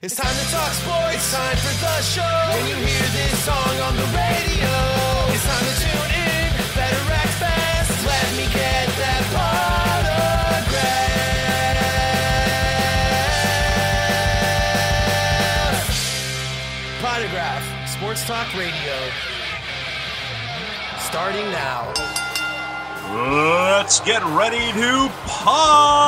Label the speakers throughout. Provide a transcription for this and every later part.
Speaker 1: It's time to talk sports, it's time for the show. When you hear this song on the radio, it's time to tune in, better act fast. Let me get that potograph. Potograph, Sports Talk Radio. Starting now.
Speaker 2: Let's get ready to podcast.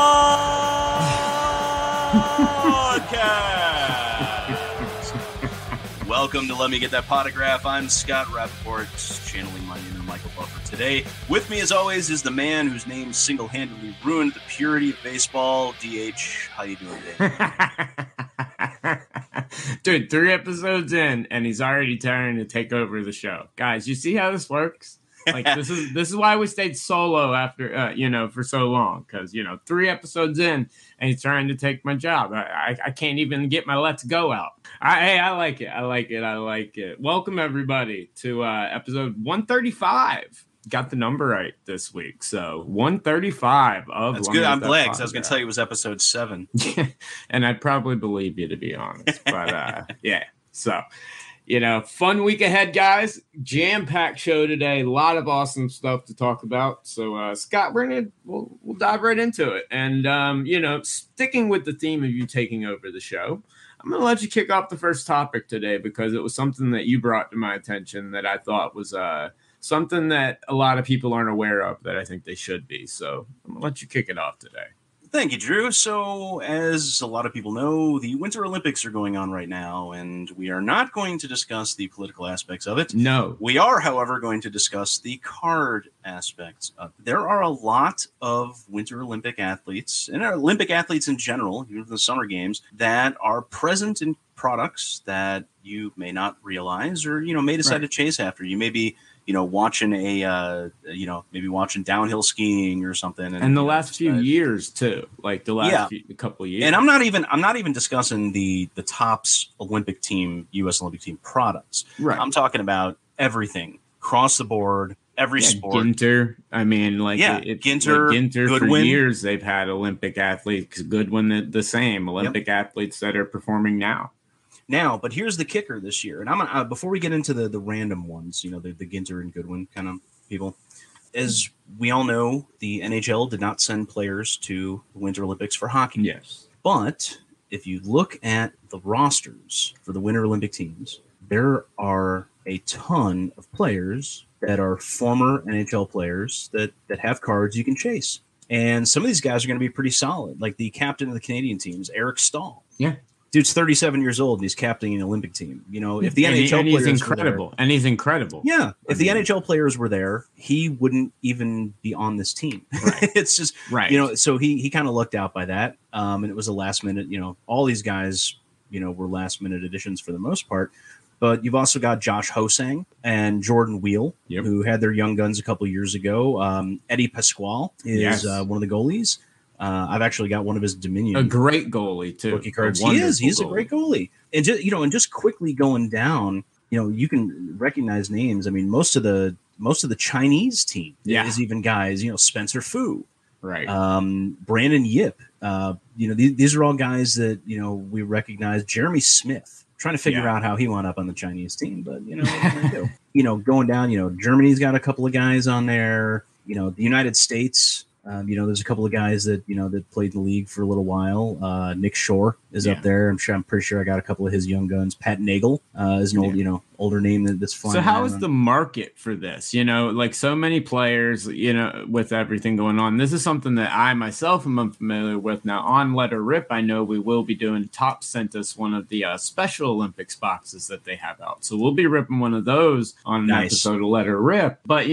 Speaker 2: Welcome to Let Me Get That Potograph. I'm Scott Rappaport, channeling my inner Michael Buffer today. With me, as always, is the man whose name single-handedly ruined the purity of baseball, DH. How you doing today?
Speaker 3: Dude, 3 episodes in, and he's already trying to take over the show. Guys, you see how this works? Like, this is why we stayed solo after, for so long. Because, 3 episodes in, and he's trying to take my job. I can't even get my let's go out. I like it. Welcome, everybody, to episode 135. Got the number right this week. So 135 of
Speaker 2: That's good. I'm glad, because I was going to tell you it was episode 7.
Speaker 3: And I'd probably believe you, to be honest. But yeah. So, fun week ahead, guys. Jam-packed show today. A lot of awesome stuff to talk about. So, Scott, we'll dive right into it. And, sticking with the theme of you taking over the show, I'm going to let you kick off the first topic today because it was something that you brought to my attention that I thought was something that a lot of people aren't aware of that I think they should be. So I'm going to let you kick it off today.
Speaker 2: Thank you, Drew. So, as a lot of people know, the Winter Olympics are going on right now, and we are not going to discuss the political aspects of it.
Speaker 3: No.
Speaker 2: We are, however, going to discuss the card aspects of it. There are a lot of Winter Olympic athletes, and Olympic athletes in general, even the Summer Games, that are present in products that you may not realize or, may decide to chase after. You may be watching maybe watching downhill skiing or something.
Speaker 3: And the last few years too, like the last couple of years.
Speaker 2: And I'm not even discussing the tops Olympic team, U.S. Olympic team products.
Speaker 3: Right.
Speaker 2: I'm talking about everything across the board, every sport.
Speaker 3: Ginter. I mean, Ginter
Speaker 2: Goodwin.
Speaker 3: For years they've had Olympic athletes. Goodwin the same Olympic athletes that are performing now.
Speaker 2: But here's the kicker this year, and I'm gonna before we get into the random ones, the Ginter and Goodwin kind of people. As we all know, the NHL did not send players to the Winter Olympics for hockey.
Speaker 3: Yes,
Speaker 2: but if you look at the rosters for the Winter Olympic teams, there are a ton of players that are former NHL players that have cards you can chase, and some of these guys are going to be pretty solid. Like the captain of the Canadian teams, Eric Stahl.
Speaker 3: Yeah.
Speaker 2: Dude's 37 years old and he's captaining an Olympic team. If the NHL players
Speaker 3: incredible, and he's incredible.
Speaker 2: Yeah, if the NHL players were there, he wouldn't even be on this team.
Speaker 3: Right.
Speaker 2: It's just
Speaker 3: right.
Speaker 2: So he kind of lucked out by that. And it was a last minute. All these guys, were last minute additions for the most part. But you've also got Josh Hosang and Jordan Wheel, who had their young guns a couple of years ago. Eddie Pasquale is one of the goalies. I've actually got one of his Dominion.
Speaker 3: A great goalie too.
Speaker 2: Rookie cards. He's a great goalie. And just quickly going down, you can recognize names. I mean, most of the Chinese team is even guys. Spencer Fu,
Speaker 3: right?
Speaker 2: Brandon Yip. These are all guys that we recognize. Jeremy Smith. Trying to figure out how he wound up on the Chinese team, but going down. Germany's got a couple of guys on there. The United States. There's a couple of guys that that played in the league for a little while. Nick Shore is up there. I'm pretty sure I got a couple of his young guns. Pat Nagel is an older name that's flying.
Speaker 3: So how is the market for this? Like so many players, with everything going on. This is something that I myself am unfamiliar with. Now on Letter Rip, I know we will be doing. Top sent us one of the Special Olympics boxes that they have out, so we'll be ripping one of those on an episode of Letter Rip. But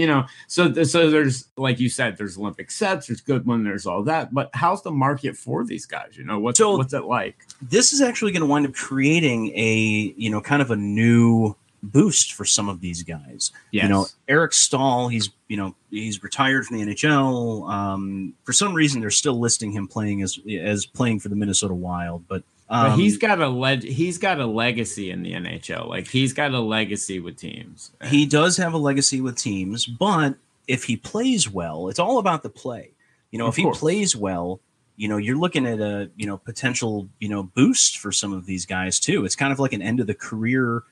Speaker 3: so there's, like you said, there's Olympic sets, there's Goodwin, there's all that. But how's the market for these guys? What's it like?
Speaker 2: This is actually going to wind up creating a kind of a new boost for some of these guys.
Speaker 3: Yes.
Speaker 2: Eric Stahl, he's retired from the NHL. For some reason, they're still listing him playing as playing for the Minnesota Wild, but
Speaker 3: he's got a legacy in the NHL. Like he's got a legacy with teams.
Speaker 2: He does have a legacy with teams, but if he plays well, it's all about the play. If he plays well, you're looking at a, potential, boost for some of these guys too. It's kind of like an end of the career,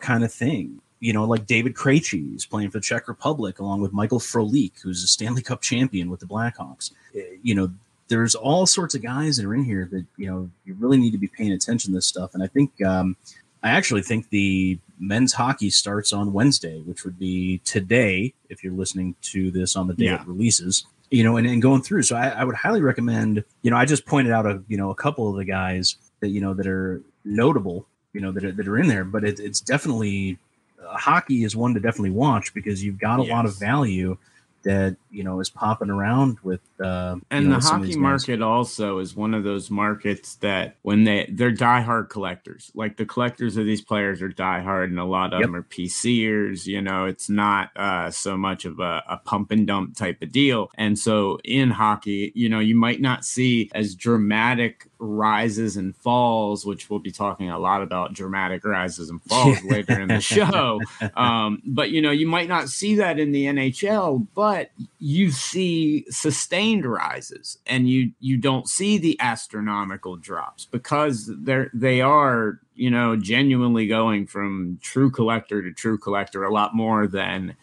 Speaker 2: kind of thing. Like David Krejci is playing for the Czech Republic along with Michael Frolik, who's a Stanley Cup champion with the Blackhawks. There's all sorts of guys that are in here that, you really need to be paying attention to this stuff. And I think, I actually think the men's hockey starts on Wednesday, which would be today, if you're listening to this on the day it releases, and going through. So I would highly recommend, I just pointed out a couple of the guys that, that are notable, that are in there, but it's definitely hockey is one to definitely watch because you've got a lot of value that is popping around with
Speaker 3: and the hockey market also is one of those markets that when they're diehard collectors, like the collectors of these players are diehard, and a lot of them are PCers. It's not so much of a pump and dump type of deal. And so in hockey, you might not see as dramatic rises and falls, which we'll be talking a lot about dramatic rises and falls later in the show. But you might not see that in the NHL, but you see sustained rises, and you don't see the astronomical drops because they are genuinely going from true collector to true collector a lot more than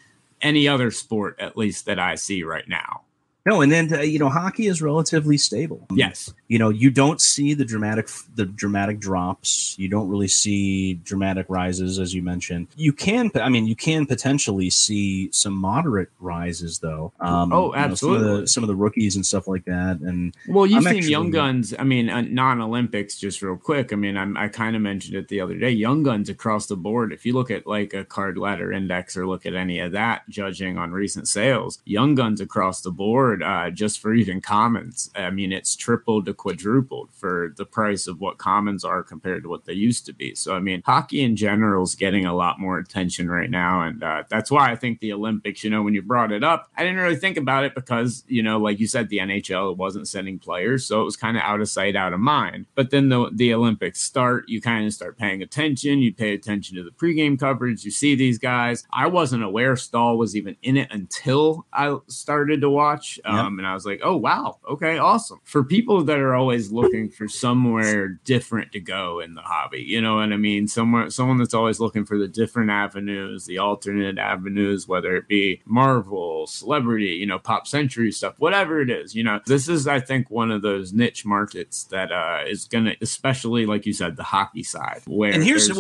Speaker 3: any other sport, at least that I see right now.
Speaker 2: No, and then hockey is relatively stable.
Speaker 3: Yes,
Speaker 2: you don't see the dramatic drops. You don't really see dramatic rises, as you mentioned. You can potentially see some moderate rises, though.
Speaker 3: Absolutely.
Speaker 2: Some of the rookies and stuff like that. And
Speaker 3: you've seen young guns. Non-Olympics, just real quick. I kind of mentioned it the other day. Young guns across the board. If you look at like a card ladder index or look at any of that, judging on recent sales, young guns across the board. Just for even commons, it's tripled to quadrupled for the price of what commons are compared to what they used to be. So hockey in general is getting a lot more attention right now, and that's why I think the Olympics, when you brought it up, I didn't really think about it because like you said, the NHL wasn't sending players, so it was kind of out of sight, out of mind. But then the Olympics start, you kind of start paying attention. You pay attention to the pregame coverage. You see these guys. I wasn't aware Stahl was even in it until I started to watch. And I was like, oh, wow. Okay, awesome. For people that are always looking for somewhere different to go in the hobby, you know what I mean? Someone that's always looking for the different avenues, the alternate avenues, whether it be Marvel, celebrity, pop century stuff, whatever it is, this is, I think, one of those niche markets that is going to, especially like you said, the hockey side.
Speaker 2: And here's the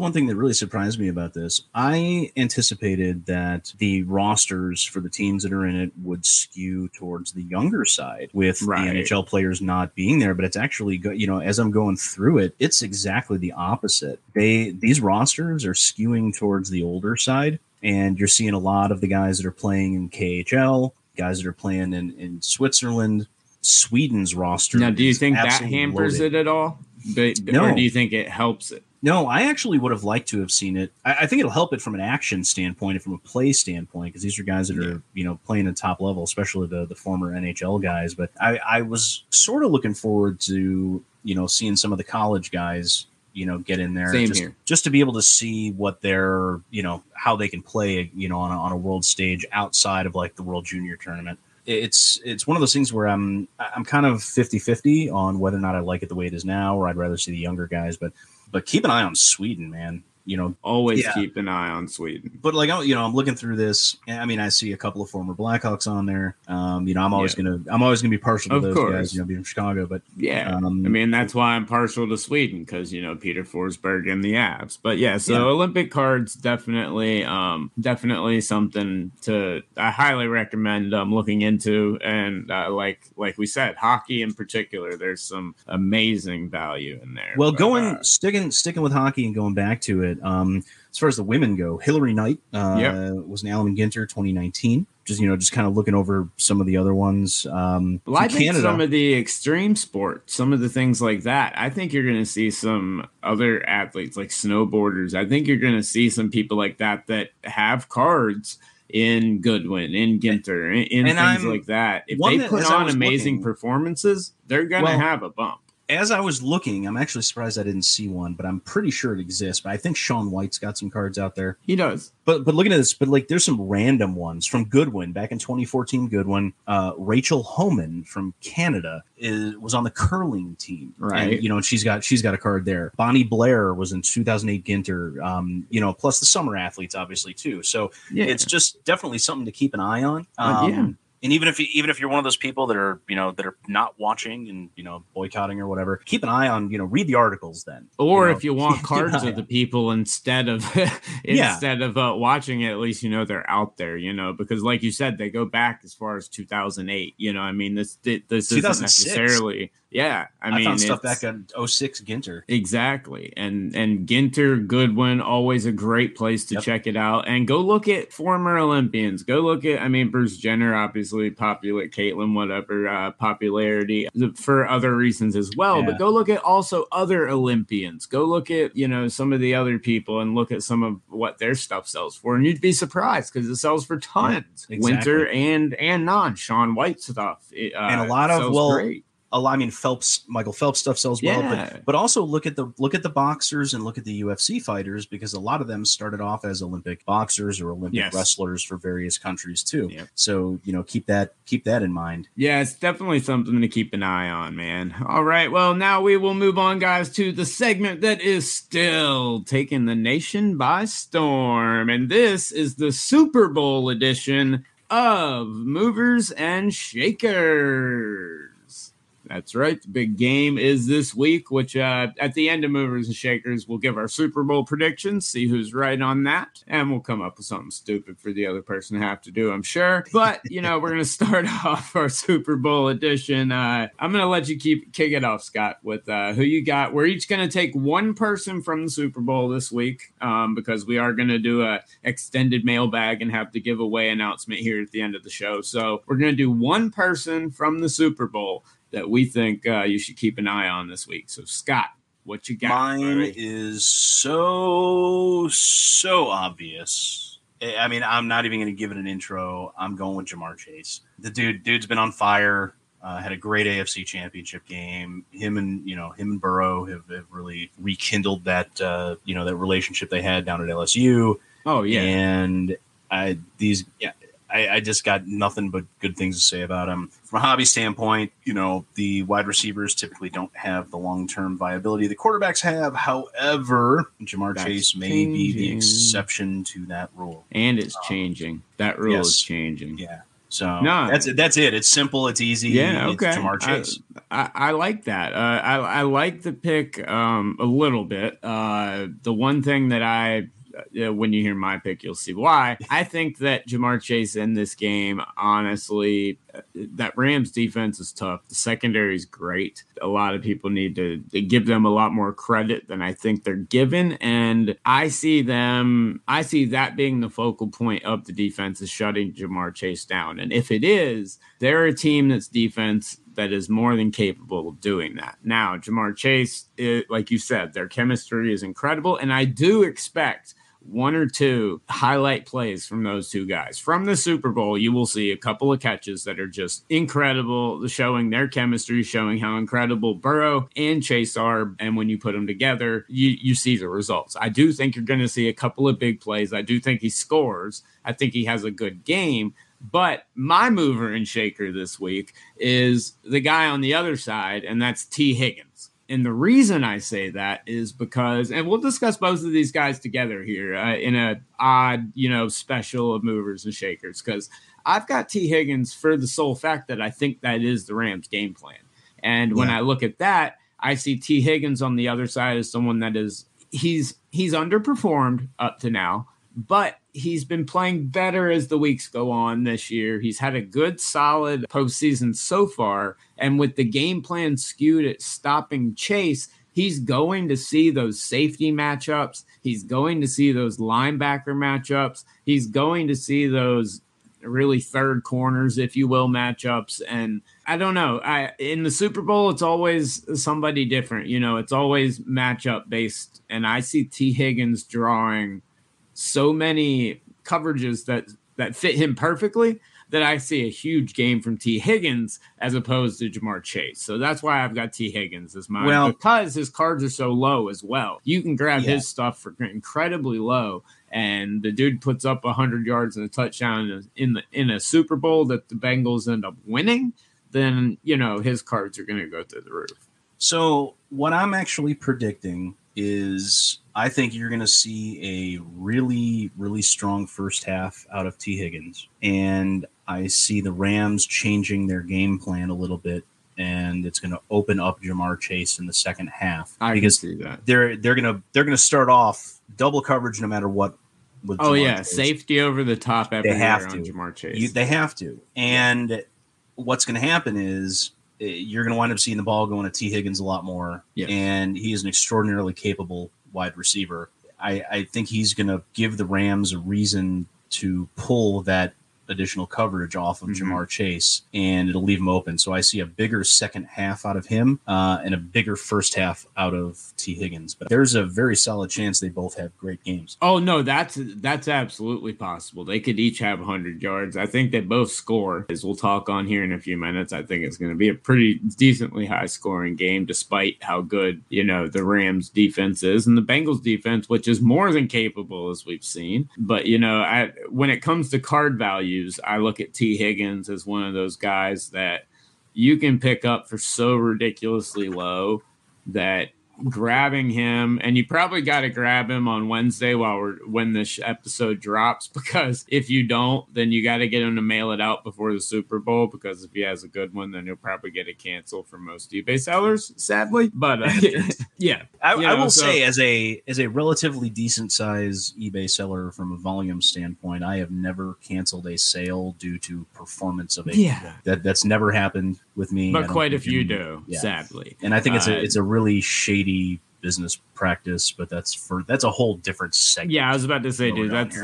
Speaker 2: one thing that really surprised me about this. I anticipated that the rosters for the teams that are in it would skew towards the younger side with the NHL players not being there, but it's actually as I'm going through it, it's exactly the opposite. These rosters are skewing towards the older side, and you're seeing a lot of the guys that are playing in KHL, guys that are playing in Switzerland. Sweden's roster.
Speaker 3: Now, do you think that hampers it at all?
Speaker 2: No.
Speaker 3: Or do you think it helps it?
Speaker 2: No, I actually would have liked to have seen it. I think it'll help it from an action standpoint and from a play standpoint, because these are guys that are, playing at top level, especially the former NHL guys. But I was sort of looking forward to, seeing some of the college guys, get in there. Just to be able to see what they're, how they can play, on a world stage outside of like the World Junior Tournament. It's one of those things where I'm kind of 50-50 on whether or not I like it the way it is now, or I'd rather see the younger guys. But keep an eye on Sweden, man.
Speaker 3: Always keep an eye on Sweden.
Speaker 2: But I'm looking through this. I see a couple of former Blackhawks on there. I'm always gonna be partial to those guys. Being from Chicago, but
Speaker 3: that's why I'm partial to Sweden, because Peter Forsberg and the Avs. But Olympic cards definitely something I highly recommend looking into. And like we said, hockey in particular, there's some amazing value in there.
Speaker 2: Well, sticking with hockey and going back to it. As far as the women go, Hillary Knight was an Allen Ginter 2019. Just kind of looking over some of the other ones.
Speaker 3: I think some of the extreme sports, some of the things like that, I think you're going to see some other athletes like snowboarders. I think you're going to see some people like that have cards in Goodwin, in Ginter, in things like that. If they put on amazing performances, they're going to have a bump.
Speaker 2: as I was looking, I'm actually surprised I didn't see one, but I'm pretty sure it exists. But I think Shaun White's got some cards out there.
Speaker 3: He does.
Speaker 2: But looking at this, but like there's some random ones from Goodwin back in 2014. Goodwin, Rachel Homan from Canada was on the curling team,
Speaker 3: right?
Speaker 2: And, she's got a card there. Bonnie Blair was in 2008 Ginter. Plus the summer athletes obviously too. So it's just definitely something to keep an eye on. And even if you're one of those people that are not watching and boycotting or whatever, keep an eye on read the articles then.
Speaker 3: Or if you want cards of the people instead of watching it, at least they're out there. Because like you said, they go back as far as 2008. I mean this isn't necessarily. Yeah, I found
Speaker 2: stuff back in 06 Ginter.
Speaker 3: Exactly, and Ginter, Goodwin, always a great place to check it out. And go look at former Olympians. Go look at, Bruce Jenner, obviously popular, Caitlin, whatever, popularity for other reasons as well. Yeah. But go look at also other Olympians. Go look at some of the other people and look at some of what their stuff sells for, and you'd be surprised because it sells for tons. Yeah, exactly. Winter and non Shaun White stuff,
Speaker 2: and a lot of great. Michael Phelps stuff sells well, but also look at the boxers and look at the UFC fighters, because a lot of them started off as Olympic boxers or Olympic wrestlers for various countries too. Yep. So keep that in mind. Yeah,
Speaker 3: it's definitely something to keep an eye on, man. All right, well now we will move on, guys, to the segment that is still taking the nation by storm, and this is the Super Bowl edition of Movers and Shakers. That's right. The big game is this week, which at the end of Movers and Shakers, we'll give our Super Bowl predictions, see who's right on that, and we'll come up with something stupid for the other person to have to do, I'm sure. But, we're going to start off our Super Bowl edition. I'm going to let you kick it off, Scott, with who you got. We're each going to take one person from the Super Bowl this week because we are going to do a extended mailbag and have the giveaway announcement here at the end of the show. So we're going to do one person from the Super Bowl that we think you should keep an eye on this week. So, Scott, what you got?
Speaker 2: Mine is so obvious. I'm not even going to give it an intro. I'm going with Jamar Chase. The dude's been on fire. Had a great AFC Championship game. Him and Burrow have really rekindled that that relationship they had down at LSU.
Speaker 3: Oh yeah,
Speaker 2: and I just got nothing but good things to say about him. From a hobby standpoint, the wide receivers typically don't have the long-term viability the quarterbacks have. However, Jamar Chase may be the exception to that rule.
Speaker 3: And it's changing. That rule is changing.
Speaker 2: Yeah. So that's it. It's simple. It's easy.
Speaker 3: Yeah, okay.
Speaker 2: It's Jamar Chase.
Speaker 3: I like that. I like the pick a little bit. The one thing that when you hear my pick, you'll see why. I think that Jamar Chase in this game, honestly, that Rams defense is tough. The secondary is great. A lot of people need to give them a lot more credit than I think they're given. And I see that being the focal point of the defense is shutting Jamar Chase down. And if it is, they're a team that's defense that is more than capable of doing that. Now, Jamar Chase, like you said, their chemistry is incredible. And I do expect one or two highlight plays from those two guys. From the Super Bowl, you will see a couple of catches that are just incredible, showing their chemistry, showing how incredible Burrow and Chase are. And when you put them together, you see the results. I do think you're going to see a couple of big plays. I do think he scores. I think he has a good game. But my mover and shaker this week is the guy on the other side, and that's T. Higgins. And the reason I say that is because, and we'll discuss both of these guys together here in a odd, special of movers and shakers, because I've got T. Higgins for the sole fact that I think that is the Rams' game plan. And when I look at that, I see T. Higgins on the other side as someone that he's underperformed up to now, but he's been playing better as the weeks go on this year. He's had a good, solid postseason so far. And with the game plan skewed at stopping Chase, he's going to see those safety matchups. He's going to see those linebacker matchups. He's going to see those really third corners, if you will, matchups. And I don't know. In the Super Bowl, it's always somebody different. It's always matchup based. And I see T. Higgins drawing so many coverages that fit him perfectly that I see a huge game from T. Higgins as opposed to Jamar Chase. So that's why I've got T. Higgins as mine, because his cards are so low as well. You can grab his stuff for incredibly low, and the dude puts up 100 yards and a touchdown in a Super Bowl that the Bengals end up winning, then, his cards are going to go through the roof.
Speaker 2: So what I'm actually predicting is I think you're going to see a really, really strong first half out of T. Higgins. And I see the Rams changing their game plan a little bit, and it's going to open up Jamar Chase in the second half.
Speaker 3: I can see that.
Speaker 2: They're going to start off double coverage no matter what.
Speaker 3: Safety over the top every year on Jamar Chase.
Speaker 2: They have to. And what's going to happen is you're going to wind up seeing the ball going to T. Higgins a lot more, and he is an extraordinarily capable wide receiver. I think he's going to give the Rams a reason to pull that additional coverage off of Jamar Chase, and it'll leave him open. So I see a bigger second half out of him and a bigger first half out of T. Higgins. But there's a very solid chance they both have great games.
Speaker 3: Oh, no, that's absolutely possible. They could each have 100 yards. I think they both score, as we'll talk on here in a few minutes. I think it's going to be a pretty decently high-scoring game, despite how good, the Rams' defense is, and the Bengals' defense, which is more than capable, as we've seen. But, when it comes to card value, I look at T. Higgins as one of those guys that you can pick up for so ridiculously low that grabbing him, and you probably got to grab him on Wednesday when this episode drops, because if you don't, then you got to get him to mail it out before the Super Bowl, because if he has a good one, then he'll probably get it canceled for most eBay sellers, sadly. But
Speaker 2: I will say, as a relatively decent size eBay seller from a volume standpoint, I have never canceled a sale due to performance of that's never happened with me.
Speaker 3: But quite a few do, sadly.
Speaker 2: And I think it's a really shady business practice, but that's a whole different segment.
Speaker 3: Yeah, I was about to say, dude, that's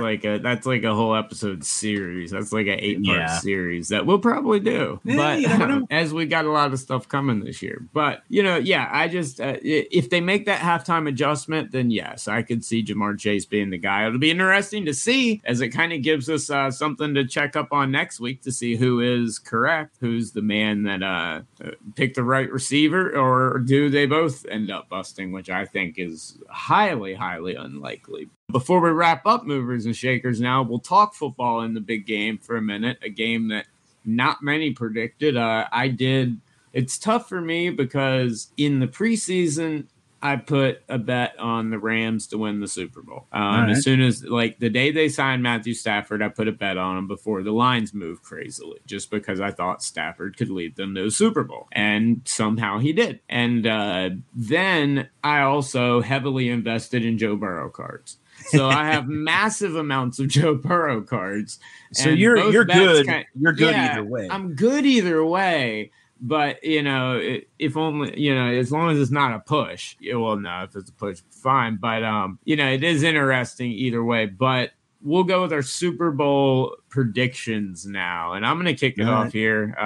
Speaker 3: like a whole episode series. That's like an 8-part series that we'll probably do. But as we got a lot of stuff coming this year. But I just if they make that halftime adjustment, then yes, I could see Jamar Chase being the guy. It'll be interesting to see, as it kind of gives us something to check up on next week to see who is correct, who's the man that picked the right receiver, or do they both end up busting, which I think is highly, highly unlikely. Before we wrap up movers and shakers now, we'll talk football in the big game for a minute, a game that not many predicted. I did. It's tough for me because in the preseason, I put a bet on the Rams to win the Super Bowl. As soon as, the day they signed Matthew Stafford, I put a bet on him before the lines moved crazily, just because I thought Stafford could lead them to a Super Bowl. And somehow he did. And then I also heavily invested in Joe Burrow cards. So I have massive amounts of Joe Burrow cards.
Speaker 2: So you're good. You're good either way.
Speaker 3: I'm good either way. But, if only, as long as it's not a push. Well, no, if it's a push, fine. But, it is interesting either way. But we'll go with our Super Bowl predictions now. And I'm going to kick it off here.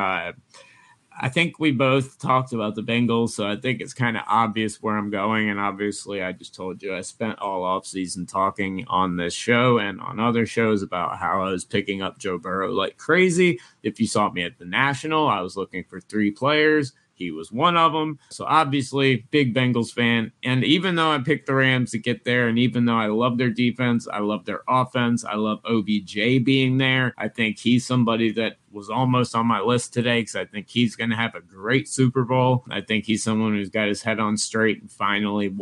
Speaker 3: I think we both talked about the Bengals, so I think it's kind of obvious where I'm going. And obviously, I just told you I spent all offseason talking on this show and on other shows about how I was picking up Joe Burrow like crazy. If you saw me at the National, I was looking for 3 players. He was one of them. So obviously, big Bengals fan. And even though I picked the Rams to get there, and even though I love their defense, I love their offense, I love OBJ being there, I think he's somebody that was almost on my list today because I think he's going to have a great Super Bowl. I think he's someone who's got his head on straight and finally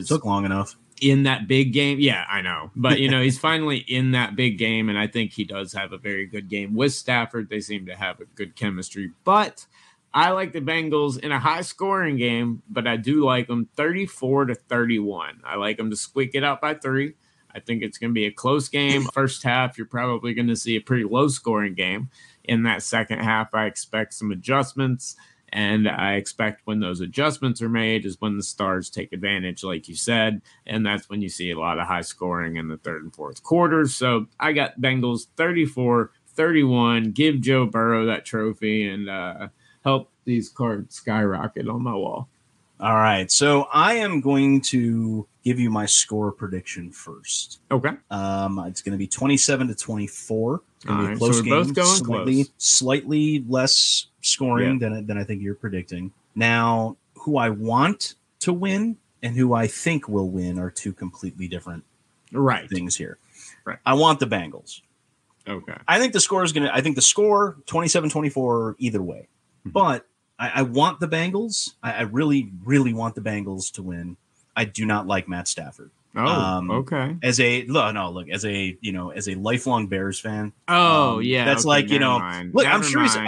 Speaker 2: took long enough.
Speaker 3: In that big game. Yeah, I know. But, he's finally in that big game, and I think he does have a very good game with Stafford. They seem to have a good chemistry. But I like the Bengals in a high-scoring game, but I do like them 34-31. I like them to squeak it out by 3. I think it's going to be a close game. First half, you're probably going to see a pretty low-scoring game. In that second half, I expect some adjustments, and I expect when those adjustments are made is when the Stars take advantage, like you said, and that's when you see a lot of high-scoring in the third and fourth quarters. So I got Bengals 34-31. Give Joe Burrow that trophy, and help these cards skyrocket on my wall.
Speaker 2: All right. So I am going to give you my score prediction first.
Speaker 3: Okay.
Speaker 2: It's going to be 27-24. Gonna be a
Speaker 3: right,
Speaker 2: close
Speaker 3: so we're
Speaker 2: game,
Speaker 3: both going
Speaker 2: slightly less scoring than I think you're predicting. Now, who I want to win and who I think will win are two completely different things here.
Speaker 3: Right.
Speaker 2: I want the Bengals.
Speaker 3: Okay.
Speaker 2: I think the score 27-24 either way. Mm-hmm. But I want the Bengals. I really, really want the Bengals to win. I do not like Matt Stafford.
Speaker 3: Okay.
Speaker 2: As a lifelong Bears fan. That's
Speaker 3: mind.
Speaker 2: Look, I'm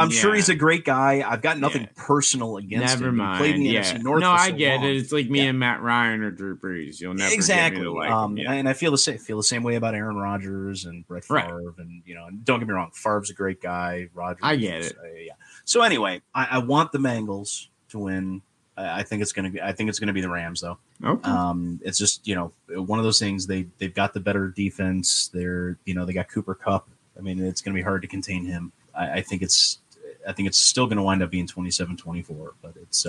Speaker 2: sure he's a great guy. I've got nothing personal against him.
Speaker 3: Mind.
Speaker 2: He played in the NFC North.
Speaker 3: No,
Speaker 2: for
Speaker 3: I
Speaker 2: so
Speaker 3: get
Speaker 2: long.
Speaker 3: it. It's like me and Matt Ryan or Drew Brees. You'll never get me to like him.
Speaker 2: And I feel the same way about Aaron Rodgers and Brett Favre. And don't get me wrong, Favre's a great guy. Rodgers,
Speaker 3: I get it.
Speaker 2: So anyway, I want the Bengals to win. I think it's gonna be the Rams though.
Speaker 3: Okay.
Speaker 2: It's just one of those things. They've got the better defense. They got Cooper Kupp. I mean, it's gonna be hard to contain him. I think it's still gonna wind up being 27-24, but it's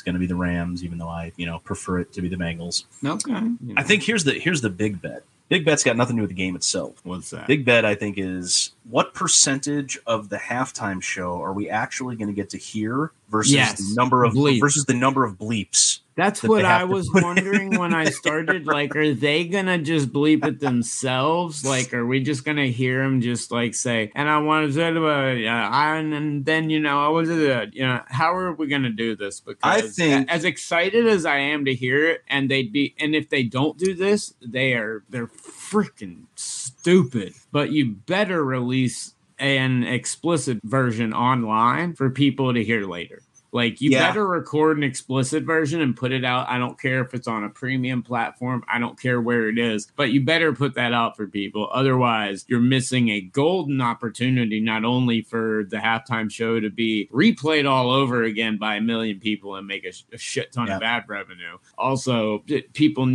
Speaker 2: gonna be the Rams, even though I prefer it to be the Bengals.
Speaker 3: Okay.
Speaker 2: I think here's the big bet. Big bet's got nothing to do with the game itself.
Speaker 3: What's that?
Speaker 2: Big bet, I think, is what percentage of the halftime show are we actually going to get to hear versus the number of bleeps.
Speaker 3: That's what I was wondering when I started. Like, are they gonna just bleep it themselves? Like, are we just gonna hear them just like say, "And I want to say about and then I was how are we gonna do this?" Because
Speaker 2: I think,
Speaker 3: as excited as I am to hear it, and if they don't do this, they're freaking stupid. But you better release an explicit version online for people to hear later. Like, you better record an explicit version and put it out. I don't care if it's on a premium platform. I don't care where it is. But you better put that out for people. Otherwise, you're missing a golden opportunity, not only for the halftime show to be replayed all over again by a million people and make a shit ton of ad revenue. Also, people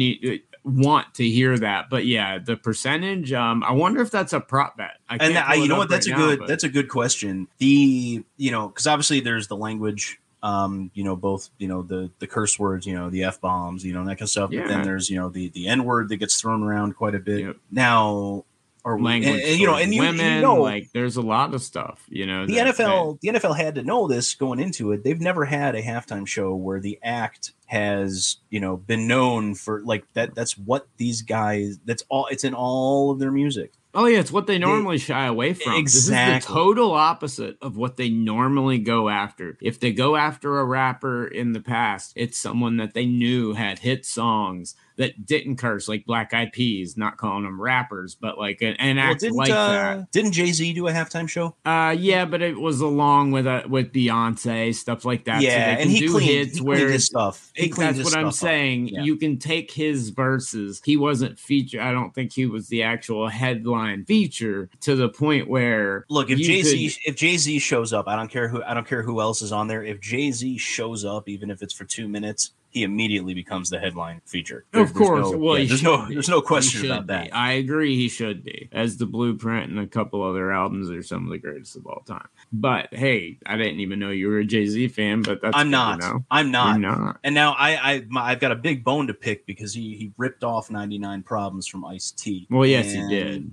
Speaker 3: want to hear that. But the percentage, I wonder if that's a prop bet.
Speaker 2: That's a good question. Because obviously there's the language, both the curse words, the F bombs, and that kind of stuff. But then there's the N word that gets thrown around quite a bit now. Or
Speaker 3: language, and women, like there's a lot of stuff. The
Speaker 2: NFL had to know this going into it. They've never had a halftime show where the act has been known for like that. That's what these guys. That's all. It's in all of their music.
Speaker 3: Oh yeah, it's what they normally shy away from.
Speaker 2: Exactly.
Speaker 3: This is the total opposite of what they normally go after. If they go after a rapper in the past, it's someone that they knew had hit songs that didn't curse, like Black Eyed Peas, not calling them rappers, but like an act like that.
Speaker 2: Didn't Jay-Z do a halftime show?
Speaker 3: Yeah, but it was along with Beyonce, stuff like that.
Speaker 2: Yeah,
Speaker 3: so
Speaker 2: and he cleaned his stuff.
Speaker 3: That's what I'm saying.
Speaker 2: Yeah.
Speaker 3: You can take his verses. He wasn't featured. I don't think he was the actual headline feature to the point where
Speaker 2: if Jay-Z shows up, I don't care who else is on there. If Jay-Z shows up, even if it's for 2 minutes, he immediately becomes the headline feature.
Speaker 3: Of course.
Speaker 2: There's no question about that.
Speaker 3: I agree. He should be, as the Blueprint and a couple other albums are some of the greatest of all time. But hey, I didn't even know you were a Jay-Z fan, but that's
Speaker 2: I'm not. I'm not.
Speaker 3: You're not.
Speaker 2: And now I've got a big bone to pick because he ripped off 99 Problems from Ice-T.
Speaker 3: Well, yes, he did.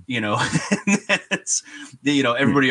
Speaker 2: That's everybody.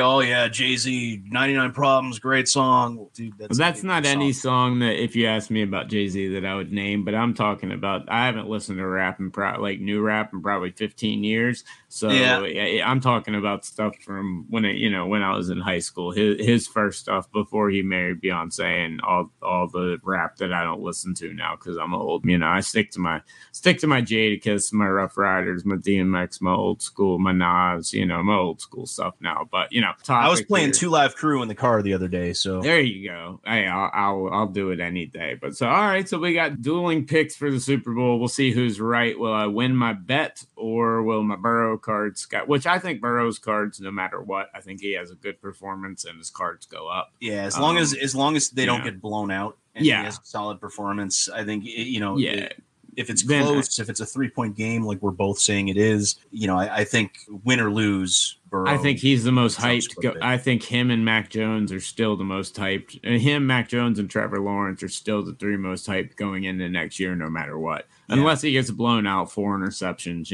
Speaker 2: Jay-Z 99 Problems, great song, dude.
Speaker 3: That's not any song that if you ask me about Jay-Z that I would name, but I'm talking about. I haven't listened to rap and new rap in probably 15 years. So I'm talking about stuff from when I was in high school. His first stuff before he married Beyonce, and all the rap that I don't listen to now because I'm old. I stick to my Jadakiss, my Rough Riders, my DMX, my old school, my Nas, my old school stuff now. But
Speaker 2: I was playing 2 Live Crew in the car the other day. So
Speaker 3: there you go. Hey, I'll do it any day. But so all right, so we got dueling picks for the Super Bowl. We'll see who's right. Will I win my bet or will my Burrow cards which I think Burrow's cards, no matter what, I think he has a good performance and his cards go up.
Speaker 2: Yeah, as long as they don't get blown out and he has a solid performance, I think if it's close, if it's a 3-point game like we're both saying it is, I think win or lose, Burrow.
Speaker 3: I think he's the most
Speaker 2: jumps
Speaker 3: hyped.
Speaker 2: quite a bit.
Speaker 3: I think him and Mac Jones are still the most hyped. Him, Mac Jones, and Trevor Lawrence are still the three most hyped going into next year, no matter what.
Speaker 2: Yeah.
Speaker 3: Unless he gets blown out 4 interceptions,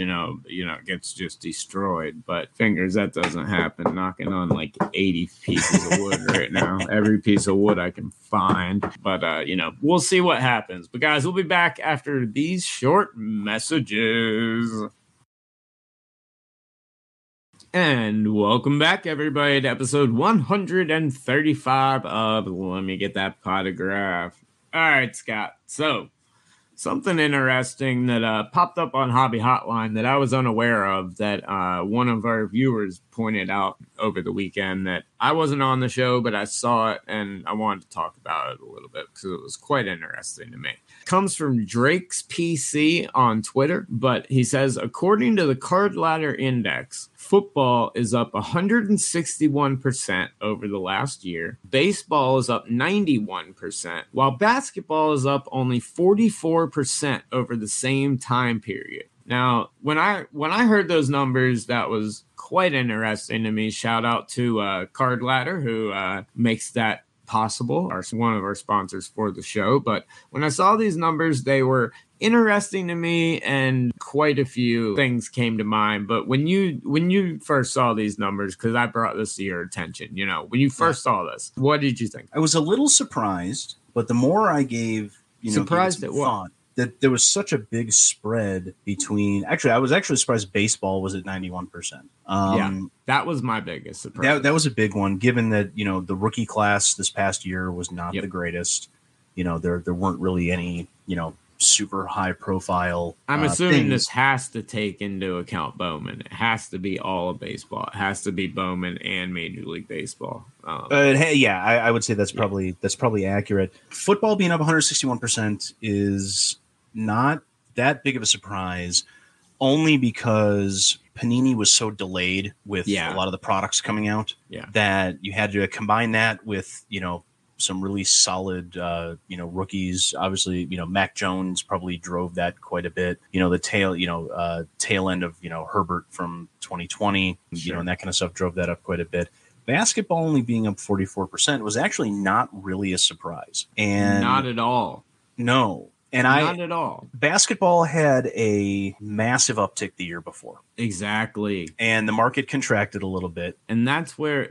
Speaker 3: gets just destroyed. But fingers, that doesn't happen. Knocking on like 80 pieces of wood right now. Every piece of wood I can find. But, we'll see what happens. But, guys, we'll be back after these short messages. And welcome back, everybody, to episode 135 of Let Me Get That Potograph. All right, Scott. So, something interesting that popped up on Hobby Hotline that I was unaware of, that one of our viewers pointed out over the weekend, that I wasn't on the show, but I saw it and I wanted to talk about it a little bit because it was quite interesting to me. It comes from Drake's PC on Twitter, but he says, according to the Card Ladder Index, football is up 161% over the last year. Baseball is up 91%, while basketball is up only 44% over the same time period. Now, when I heard those numbers, that was quite interesting to me. Shout out to Card Ladder, who makes that possible, one of our sponsors for the show. But when I saw these numbers, they were interesting to me, and quite a few things came to mind. But when you first saw these numbers, because I brought this to your attention, when you first saw this, what did you think?
Speaker 2: I was a little surprised, but the more I gave,
Speaker 3: surprised at what?
Speaker 2: That there was such a big spread between. Actually, I was actually surprised baseball was at 91%.
Speaker 3: That was my biggest surprise.
Speaker 2: That was a big one, given that the rookie class this past year was not the greatest. There weren't really any super high profile.
Speaker 3: I'm assuming this has to take into account Bowman. It has to be all of baseball. It has to be Bowman and Major League Baseball.
Speaker 2: I would say that's probably accurate. Football being up 161% is not that big of a surprise, only because Panini was so delayed with a lot of the products coming out that you had to combine that with some really solid rookies. Obviously, Mac Jones probably drove that quite a bit. The tail end of Herbert from 2020, and that kind of stuff drove that up quite a bit. Basketball only being up 44% was actually not really a surprise. And
Speaker 3: not at all.
Speaker 2: No. And
Speaker 3: not at all.
Speaker 2: Basketball had a massive uptick the year before.
Speaker 3: Exactly.
Speaker 2: And the market contracted a little bit.
Speaker 3: And that's where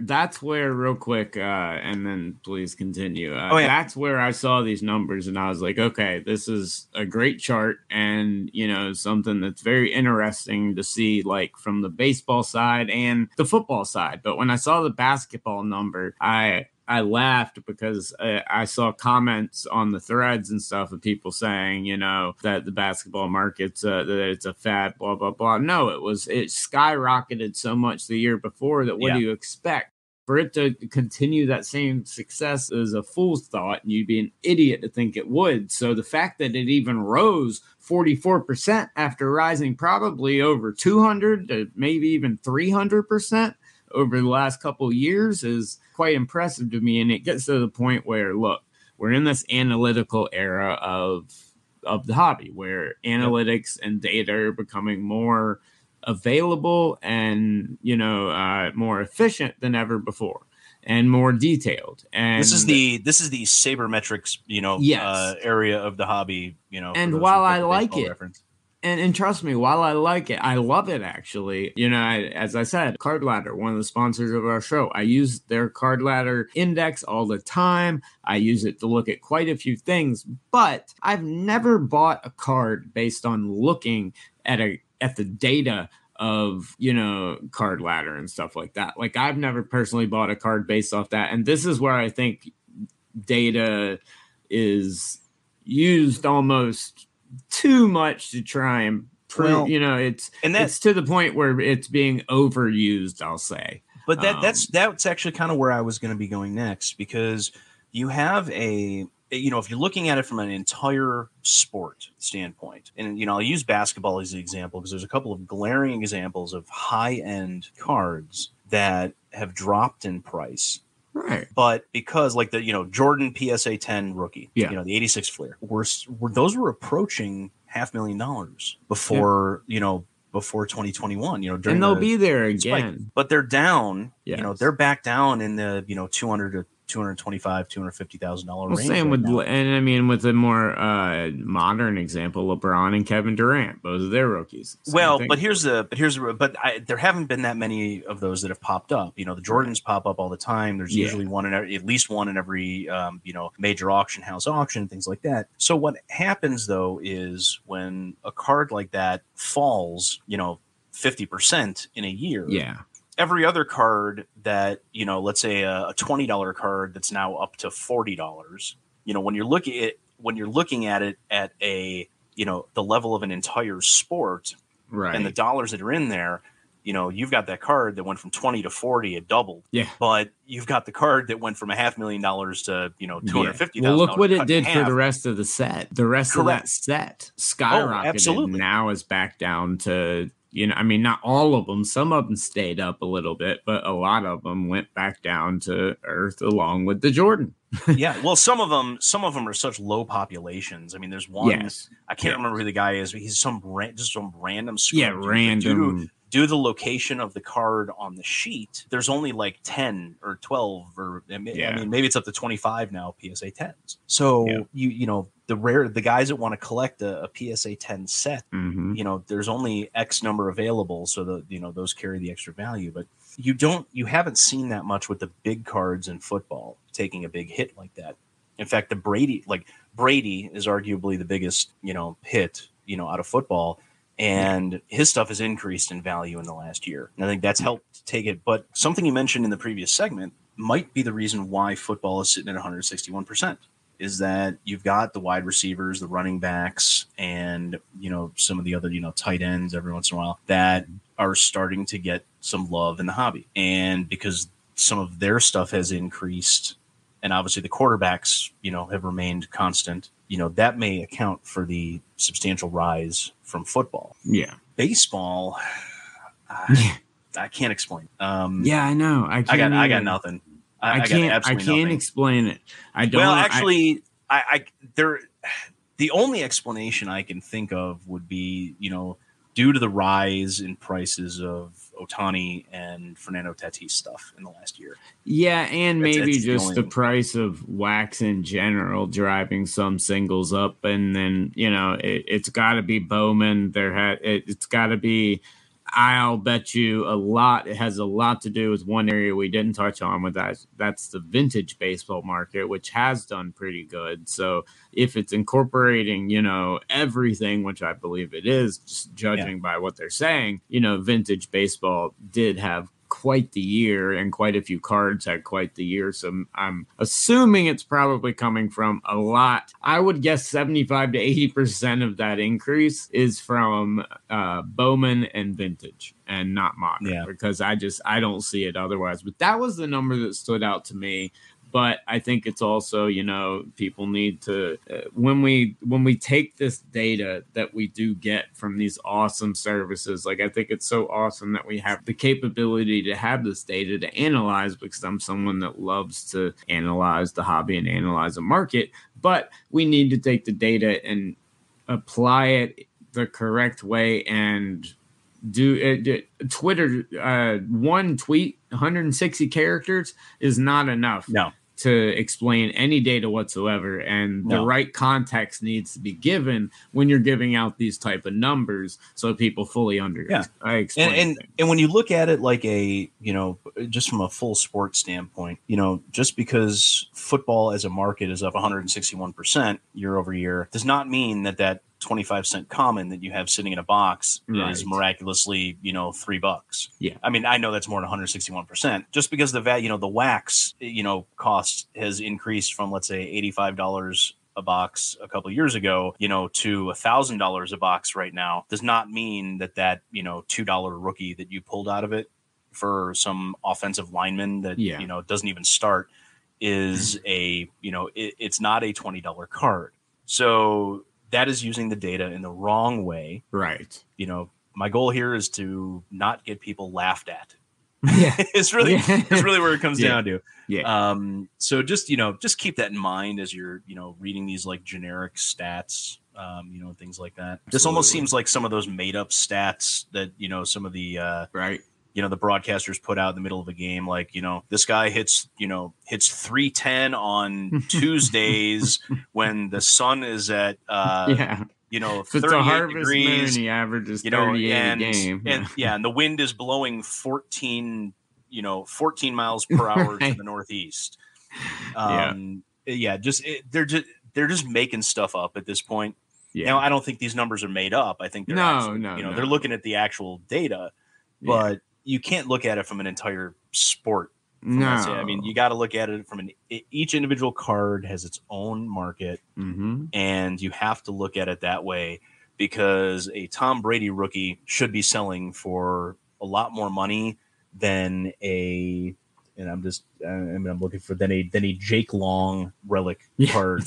Speaker 3: real quick, and then please continue. That's where I saw these numbers and I was like, okay, this is a great chart and, something that's very interesting to see, like from the baseball side and the football side. But when I saw the basketball number, I laughed because I saw comments on the threads and stuff of people saying, that the basketball market's that it's a fad, blah, blah, blah. No, it skyrocketed so much the year before that what do you expect? For it to continue that same success is a fool's thought, and you'd be an idiot to think it would. So the fact that it even rose 44% after rising probably over 200 to maybe even 300% over the last couple of years is quite impressive to me. And it gets to the point where, look, we're in this analytical era of the hobby where analytics and data are becoming more available and, more efficient than ever before and more detailed. And
Speaker 2: this is the sabermetrics, area of the hobby,
Speaker 3: and while I like it, reference. And trust me, while I like it, I love it, actually. As I said, Card Ladder, one of the sponsors of our show. I use their Card Ladder Index all the time. I use it to look at quite a few things. But I've never bought a card based on looking at the data of, Card Ladder and stuff like that. Like, I've never personally bought a card based off that. And this is where I think data is used almost too much to try and prove, it's to the point where it's being overused, I'll say.
Speaker 2: But that's actually kind of where I was going to be going next, because you have if you're looking at it from an entire sport standpoint, and I'll use basketball as the example because there's a couple of glaring examples of high-end cards that have dropped in price.
Speaker 3: Right.
Speaker 2: But because like the, Jordan PSA 10 rookie, the 86 Fleer, those were approaching $500,000 before, before 2021.
Speaker 3: And they'll be there again.
Speaker 2: Spike. But they're down.
Speaker 3: Yes.
Speaker 2: They're back down in the $200,000 to $225,000, $250,000 range.
Speaker 3: Same
Speaker 2: right
Speaker 3: with,
Speaker 2: now.
Speaker 3: and I mean, with a more modern example, LeBron and Kevin Durant, both of their rookies.
Speaker 2: But there haven't been that many of those that have popped up. The Jordans pop up all the time. There's usually at least one in every major auction house auction, things like that. So what happens though is when a card like that falls, 50% in a year.
Speaker 3: Yeah.
Speaker 2: Every other card that, let's say a $20 card that's now up to $40, when you're looking at it at a, the level of an entire sport,
Speaker 3: right,
Speaker 2: and the dollars that are in there, you've got that card that went from 20 to 40, it doubled.
Speaker 3: Yeah.
Speaker 2: But you've got the card that went from $500,000 to, $250,000.
Speaker 3: Well, look what it did for the rest of the set. The rest of that set skyrocketed.
Speaker 2: Absolutely.
Speaker 3: Now is back down to, not all of them. Some of them stayed up a little bit, but a lot of them went back down to earth along with the Jordan.
Speaker 2: Yeah, well, some of them are such low populations. I mean, there's one.
Speaker 3: Yes.
Speaker 2: I can't remember who the guy is, but he's some random.
Speaker 3: Random.
Speaker 2: Due to the location of the card on the sheet, there's only like 10 or 12, or I mean, maybe it's up to 25 now PSA 10s. So the guys that want to collect a PSA 10 set, there's only X number available, so those carry the extra value. But you haven't seen that much with the big cards in football taking a big hit like that. In fact, Brady is arguably the biggest hit out of football. And his stuff has increased in value in the last year. And I think that's helped take it. But something you mentioned in the previous segment might be the reason why football is sitting at 161%, is that you've got the wide receivers, the running backs, and, some of the other, tight ends every once in a while that are starting to get some love in the hobby. And because some of their stuff has increased, and obviously the quarterbacks, have remained constant, that may account for the substantial rise from football.
Speaker 3: Yeah.
Speaker 2: Baseball, I can't explain.
Speaker 3: I know. I
Speaker 2: got nothing. I
Speaker 3: can't explain it. I don't.
Speaker 2: Well, actually, the only explanation I can think of would be, due to the rise in prices of Ohtani and Fernando Tatis stuff in the last year.
Speaker 3: Yeah, and maybe just the price of wax in general driving some singles up, and then it's got to be Bowman. It's got to be. I'll bet you a lot. It has a lot to do with one area we didn't touch on with that. That's the vintage baseball market, which has done pretty good. So if it's incorporating, everything, which I believe it is, just judging by what they're saying, vintage baseball did have quite the year, and quite a few cards had quite the year. So I'm assuming it's probably coming from a lot. I would guess 75 to 80% of that increase is from Bowman and vintage and not modern, because I don't see it otherwise. But that was the number that stood out to me. But I think it's also, people need to, when we take this data that we do get from these awesome services, like I think it's so awesome that we have the capability to have this data to analyze, because I'm someone that loves to analyze the hobby and analyze the market. But we need to take the data and apply it the correct way and do it. Twitter, one tweet, 160 characters is not enough.
Speaker 2: No.
Speaker 3: To explain any data whatsoever, and the right context needs to be given when you're giving out these type of numbers, so people fully understand. And
Speaker 2: when you look at it like a just from a full sports standpoint, just because football as a market is up 161% year over year does not mean that 25-cent common that you have sitting in a box is miraculously, $3.
Speaker 3: Yeah.
Speaker 2: I mean, I know that's more than 161%. Just because the value, the wax, cost has increased from, let's say, $85 a box a couple of years ago, to $1,000 a box right now, does not mean that $2 rookie that you pulled out of it for some offensive lineman that, doesn't even start is it's not a $20 card. So that is using the data in the wrong way.
Speaker 3: Right.
Speaker 2: My goal here is to not get people laughed at.
Speaker 3: Yeah.
Speaker 2: it's really where it comes down to.
Speaker 3: Yeah.
Speaker 2: So just keep that in mind as you're, reading these like generic stats things like that. This almost seems like some of those made up stats that, some of the,
Speaker 3: right.
Speaker 2: The broadcasters put out in the middle of a game. Like, this guy hits 310 on Tuesdays when the sun is at,
Speaker 3: if it's
Speaker 2: 38
Speaker 3: a harvest
Speaker 2: degrees,
Speaker 3: moon, he averages 38
Speaker 2: and,
Speaker 3: a game.
Speaker 2: And the wind is blowing 14 miles per hour to the northeast. They're just making stuff up at this point. Yeah. Now, I don't think these numbers are made up. I think they're they're looking at the actual data, but you can't look at it from an entire sport. I mean, you got to look at it from each individual card has its own market, and you have to look at it that way, because a Tom Brady rookie should be selling for a lot more money than I'm looking for a Jake Long relic card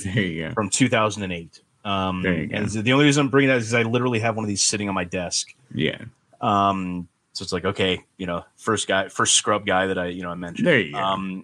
Speaker 2: from 2008. And the only reason I'm bringing that is because I literally have one of these sitting on my desk. Yeah. So it's like, okay, first scrub guy that I mentioned.
Speaker 3: There you go.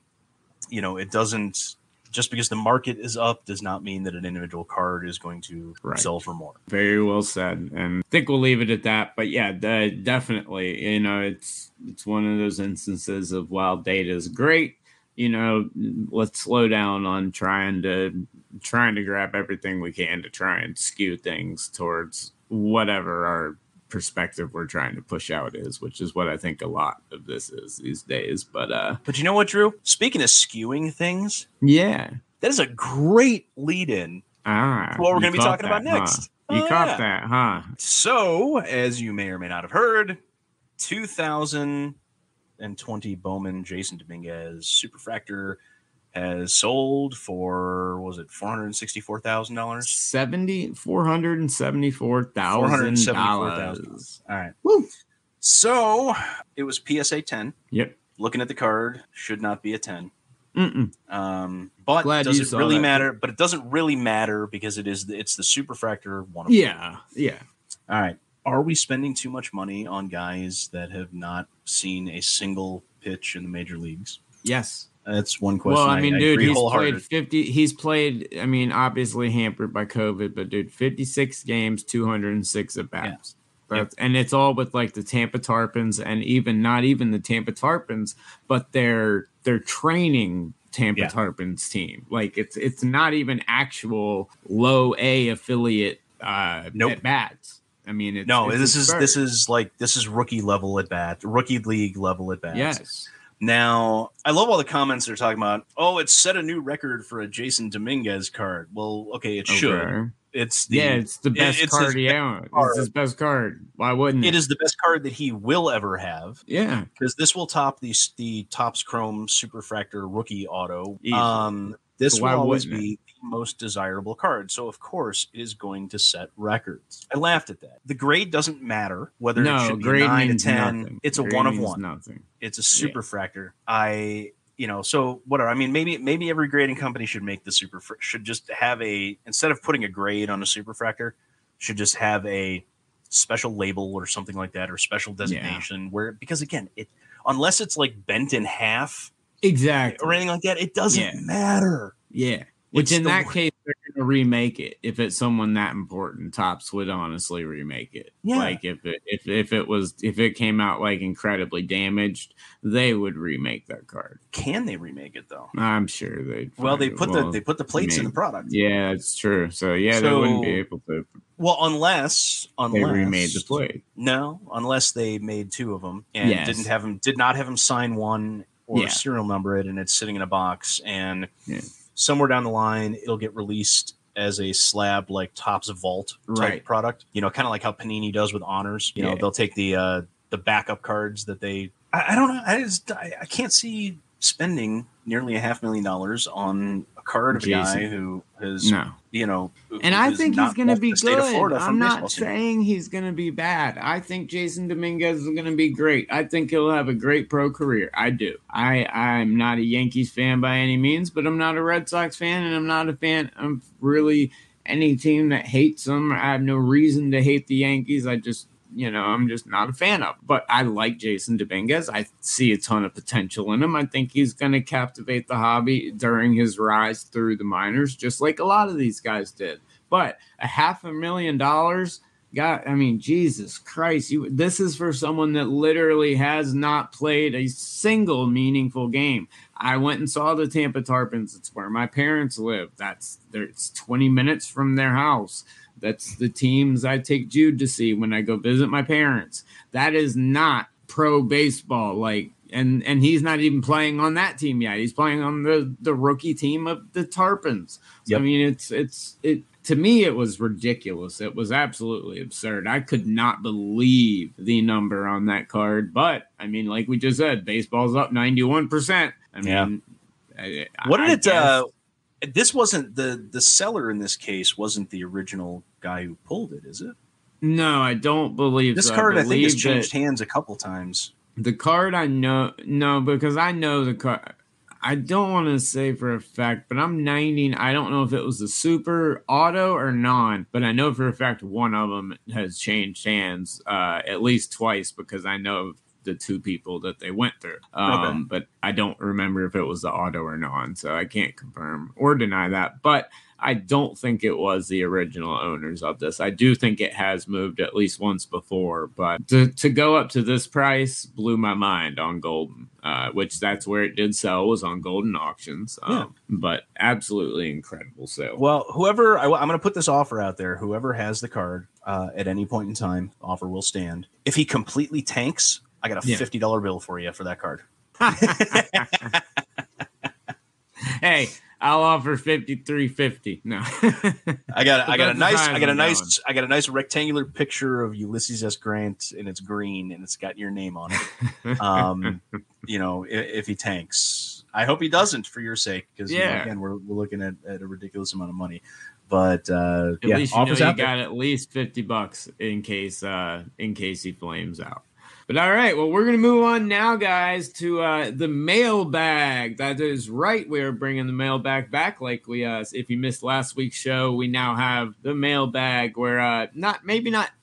Speaker 2: It doesn't, just because the market is up does not mean that an individual card is going to sell for more.
Speaker 3: Very well said. And I think we'll leave it at that. But yeah, definitely, it's one of those instances of, while data is great, let's slow down on trying to grab everything we can to try and skew things towards whatever our perspective we're trying to push out is, which is what I think a lot of this is these days. But
Speaker 2: you know what, Drew? Speaking of skewing things,
Speaker 3: that
Speaker 2: is a great lead-in to what we're going to be talking about next.
Speaker 3: Huh? You caught that, huh?
Speaker 2: So, as you may or may not have heard, 2020 Bowman Jason Dominguez Superfractor has sold for, was it $464,000?
Speaker 3: $474,000.
Speaker 2: All right. Woo. So it was PSA 10.
Speaker 3: Yep.
Speaker 2: Looking at the card, should not be a 10.
Speaker 3: But
Speaker 2: does it really matter? But it doesn't really matter because it's the Superfractor 1 of 1.
Speaker 3: Yeah.
Speaker 2: All right. Are we spending too much money on guys that have not seen a single pitch in the major leagues?
Speaker 3: Yes.
Speaker 2: That's one question.
Speaker 3: Well, I mean, dude, he's played 50. He's played, I mean, obviously hampered by COVID, but dude, 56 games, 206 at bats. Yeah. And it's all with like the Tampa Tarpons, and not even the Tampa Tarpons, but their training Tampa Tarpons team. Like it's not even actual low A affiliate at bats. I mean,
Speaker 2: this is rookie level at bat, rookie league level at bats.
Speaker 3: Yes.
Speaker 2: Now, I love all the comments they're talking about. Oh, it's set a new record for a Jason Dominguez card. Well, okay, it should. It's the
Speaker 3: best card he owns. It's his best card. Why wouldn't it?
Speaker 2: It is the best card that he will ever have.
Speaker 3: Yeah,
Speaker 2: because this will top the Topps Chrome Superfractor rookie auto. This will always be the most desirable card. So, of course, it is going to set records. I laughed at that. The grade doesn't matter whether it should be 9 to 10. Nothing. It's a 1 of 1.
Speaker 3: Nothing.
Speaker 2: It's a Superfractor. So whatever. I mean, maybe every grading company should make the should just have instead of putting a grade on a Superfractor, should just have a special label or something like that, or special designation because again, unless it's like bent in half.
Speaker 3: Exactly.
Speaker 2: Or anything like that. It doesn't matter.
Speaker 3: Yeah. Which in that case, they're going to remake it. If it's someone that important, Topps would honestly remake it. Yeah. Like if it came out like incredibly damaged, they would remake that card.
Speaker 2: Can they remake it though?
Speaker 3: I'm sure they.
Speaker 2: Well, they put the plates in the product.
Speaker 3: Yeah, it's true. So they wouldn't be able to.
Speaker 2: Well, unless
Speaker 3: they remade the plate.
Speaker 2: No, unless they made 2 of them and did not have him sign one. Or serial number it, and it's sitting in a box, and somewhere down the line it'll get released as a slab like Topps Vault type product. Kind of like how Panini does with honors. They'll take the backup cards that they. I don't know. I can't see spending nearly $500,000 on a card of a guy who has
Speaker 3: and I think he's going to be good. I'm not saying he's going to be bad. I think Jason Dominguez is going to be great. I think he'll have a great pro career. I do. I'm not a Yankees fan by any means, but I'm not a Red Sox fan, and I'm not a fan of really any team that hates them. I have no reason to hate the Yankees. I'm just not a fan of. But I like Jason Dominguez. I see a ton of potential in him. I think he's going to captivate the hobby during his rise through the minors, just like a lot of these guys did. But $500,000, God, I mean, Jesus Christ, this is for someone that literally has not played a single meaningful game. I went and saw the Tampa Tarpons. It's where my parents live. It's 20 minutes from their house. That's the teams I take Jude to see when I go visit my parents. That is not pro baseball. Like, and he's not even playing on that team yet. He's playing on the rookie team of the Tarpons. So,
Speaker 2: yep.
Speaker 3: I mean, it to me, it was ridiculous. It was absolutely absurd. I could not believe the number on that card. But I mean, like we just said, baseball's up 91%. I mean,
Speaker 2: what did it? This wasn't the seller in this case. Wasn't the original guy who pulled it? Is it?
Speaker 3: No, I don't believe
Speaker 2: this
Speaker 3: so.
Speaker 2: card. I think has changed hands a couple times.
Speaker 3: The card I know, no, because I know the card. I don't want to say for a fact, but I'm 90. I don't know if it was the super auto or non, but I know for a fact one of them has changed hands at least twice because I know the two people that they went through. But I don't remember if it was the auto or non, so I can't confirm or deny that. But I don't think it was the original owners of this. I do think it has moved at least once before, but to go up to this price blew my mind on Golden, which that's where it did sell, was on Golden Auctions. But absolutely incredible sale.
Speaker 2: Well, whoever, I'm going to put this offer out there. Whoever has the card at any point in time, offer will stand. If he completely tanks, I got a $50 bill for you for that card.
Speaker 3: Hey, I'll offer $53.50. No,
Speaker 2: I got a nice rectangular picture of Ulysses S. Grant, and it's green, and it's got your name on it. If he tanks, I hope he doesn't for your sake, because again, we're looking at a ridiculous amount of money. But
Speaker 3: at least you got at least $50 in case he flames out. But all right, well, we're going to move on now, guys, to the mailbag. That is right. We are bringing the mailbag back. Like if you missed last week's show, we now have the mailbag where not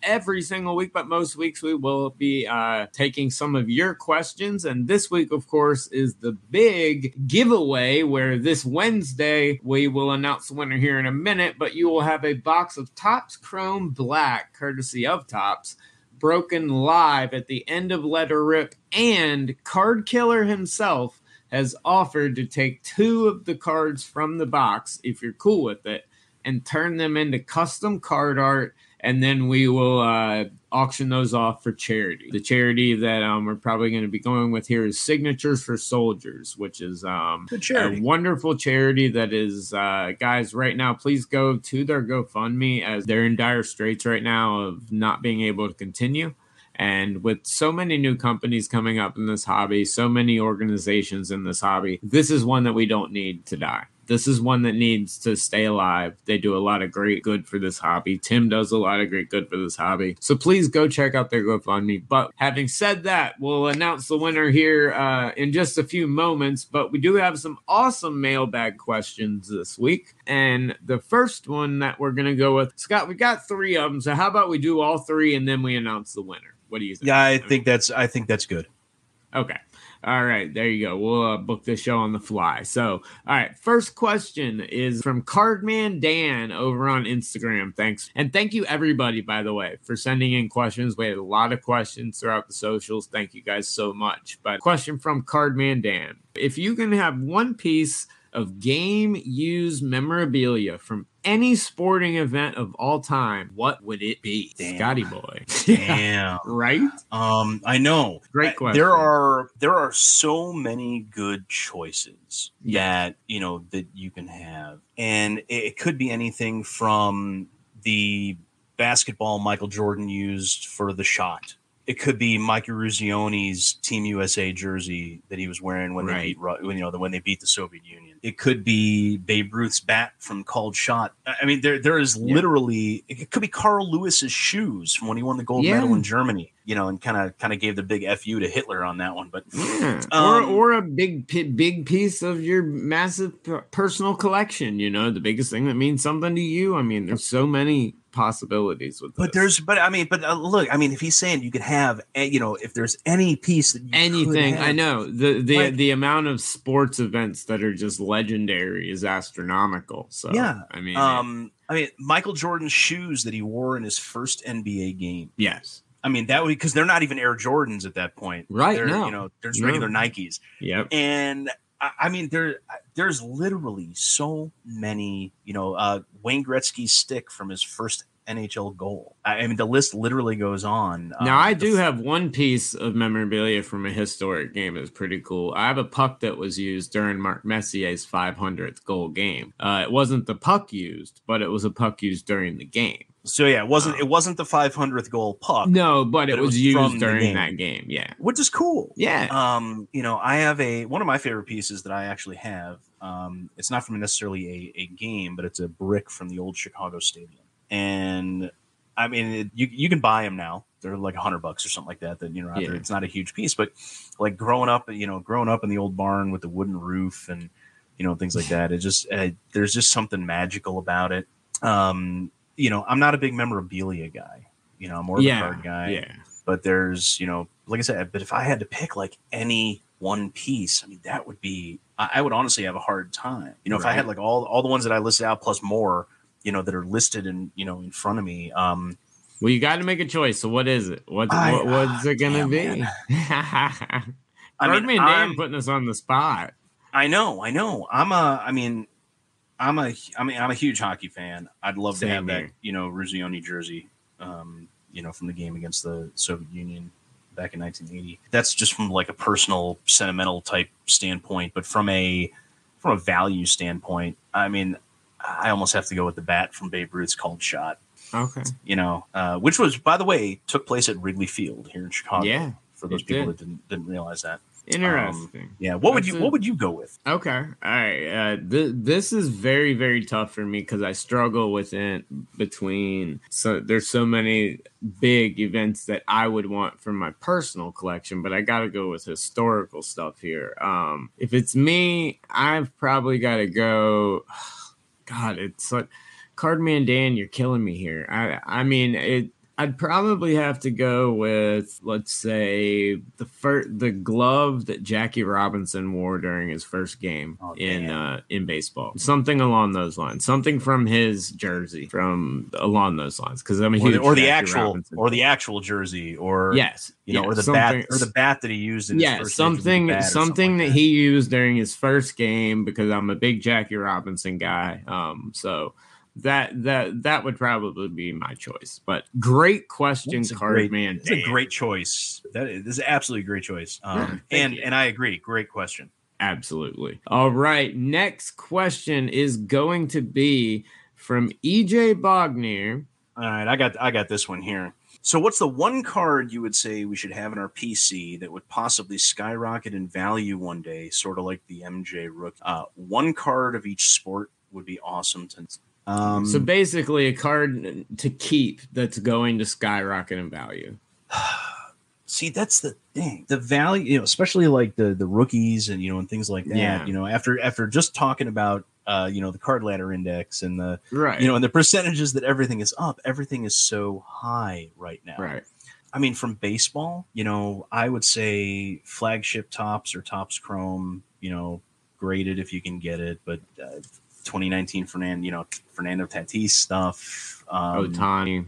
Speaker 3: every single week, but most weeks we will be taking some of your questions. And this week, of course, is the big giveaway where this Wednesday we will announce the winner here in a minute, but you will have a box of Topps Chrome Black, courtesy of Topps, broken live at the end of Letter Rip, and Card Killer himself has offered to take 2 of the cards from the box, if you're cool with it, and turn them into custom card art, and then we will auction those off for charity. The charity that we're probably going to be going with here is Signatures for Soldiers, which is a wonderful charity that is, guys, right now, please go to their GoFundMe, as they're in dire straits right now of not being able to continue. And with so many new companies coming up in this hobby, so many organizations in this hobby, this is one that we don't need to die. This is one that needs to stay alive. They do a lot of great good for this hobby. Tim does a lot of great good for this hobby. So please go check out their GoFundMe. But having said that, we'll announce the winner here in just a few moments. But we do have some awesome mailbag questions this week. And the first one that we're going to go with, Scott, we got 3 of them. So how about we do all 3 and then we announce the winner? What do you think?
Speaker 2: Yeah, I think that's good. Okay.
Speaker 3: All right, there you go. We'll book this show on the fly. So, all right, first question is from Cardman Dan over on Instagram. Thanks. And thank you, everybody, by the way, for sending in questions. We had a lot of questions throughout the socials. Thank you guys so much. But question from Cardman Dan. If you can have one piece of game-used memorabilia from any sporting event of all time, what would it be?
Speaker 2: Damn.
Speaker 3: Scotty boy.
Speaker 2: Damn.
Speaker 3: Right?
Speaker 2: I know.
Speaker 3: Great question.
Speaker 2: There are so many good choices that you can have. And it could be anything from the basketball Michael Jordan used for the shot. It could be Mike Eruzioni's Team USA jersey that he was wearing when they beat the Soviet Union. It could be Babe Ruth's bat from Called Shot. I mean, there is literally. It could be Carl Lewis's shoes from when he won the gold medal in Germany. and kind of gave the big FU to Hitler on that one. But
Speaker 3: or a big piece of your massive personal collection. The biggest thing that means something to you. I mean, there's so many possibilities with this.
Speaker 2: Look, if he's saying you could have, if there's any piece that you
Speaker 3: anything,
Speaker 2: could have,
Speaker 3: I know the amount of sports events that are just legendary is astronomical. So
Speaker 2: yeah, Michael Jordan's shoes that he wore in his first NBA game.
Speaker 3: Yes.
Speaker 2: That would, because they're not even Air Jordans at that point,
Speaker 3: right?
Speaker 2: They're just regular Nikes.
Speaker 3: Yep.
Speaker 2: And there's literally so many. Wayne Gretzky's stick from his first NHL goal. The list literally goes on.
Speaker 3: Now, I do have one piece of memorabilia from a historic game that's pretty cool. I have a puck that was used during Marc Messier's 500th goal game. It wasn't the puck used, but it was a puck used during the game.
Speaker 2: So yeah, it wasn't the 500th goal puck.
Speaker 3: No, but it was used during that game. Yeah,
Speaker 2: which is cool.
Speaker 3: Yeah.
Speaker 2: I have one of my favorite pieces that I actually have. It's not from necessarily a game, but it's a brick from the old Chicago Stadium. And you can buy them now. They're like $100 or something like that. Out there. It's not a huge piece, but like growing up in the old barn with the wooden roof and things like that. It just there's just something magical about it. I'm not a big memorabilia guy. I'm more of a card guy. Yeah. But there's like I said, but if I had to pick like any one piece, that would be. I would honestly have a hard time. If I had like all the ones that I listed out plus more. That are listed in front of me.
Speaker 3: Well, you got to make a choice. So what is it? What's it going to be? Dan putting us on the spot.
Speaker 2: I know. I'm a huge hockey fan. I'd love to have that, Ruzioni jersey, from the game against the Soviet Union back in 1980. That's just from like a personal, sentimental type standpoint, but from a value standpoint, I almost have to go with the bat from Babe Ruth's called shot.
Speaker 3: Okay.
Speaker 2: Which was, by the way, took place at Wrigley Field here in Chicago.
Speaker 3: Yeah.
Speaker 2: For those people that didn't realize that.
Speaker 3: Interesting.
Speaker 2: What would you go with?
Speaker 3: Okay. All right. This is very, very tough for me because I struggle with it between. So there's so many big events that I would want from my personal collection, but I got to go with historical stuff here. If it's me, I've probably got to go. God, it's like Cardman Dan, you're killing me here. I'd probably have to go with, let's say, the glove that Jackie Robinson wore during his first game in baseball. Something along those lines. Something from his jersey, along those lines. Because
Speaker 2: or the actual jersey, or
Speaker 3: yes,
Speaker 2: or the bat that he used in his first
Speaker 3: something that he used during his first game. Because I'm a big Jackie Robinson guy. So. That would probably be my choice. But great question, Cardman.
Speaker 2: It's a great choice. This is absolutely a great choice. And I agree. Great question.
Speaker 3: Absolutely. All right. Next question is going to be from EJ Bogner.
Speaker 2: All right, I got this one here. So what's the one card you would say we should have in our PC that would possibly skyrocket in value one day, sort of like the MJ Rook? One card of each sport would be awesome to.
Speaker 3: So basically a card to keep that's going to skyrocket in value.
Speaker 2: See, that's the thing. The value, especially like the rookies and, and things like that, after just talking about, the card ladder index and the, and the percentages that everything is up, everything is so high right now.
Speaker 3: Right.
Speaker 2: From baseball, I would say flagship tops or tops chrome, graded if you can get it, but, 2019 Fernando Tatis stuff.
Speaker 3: Ohtani.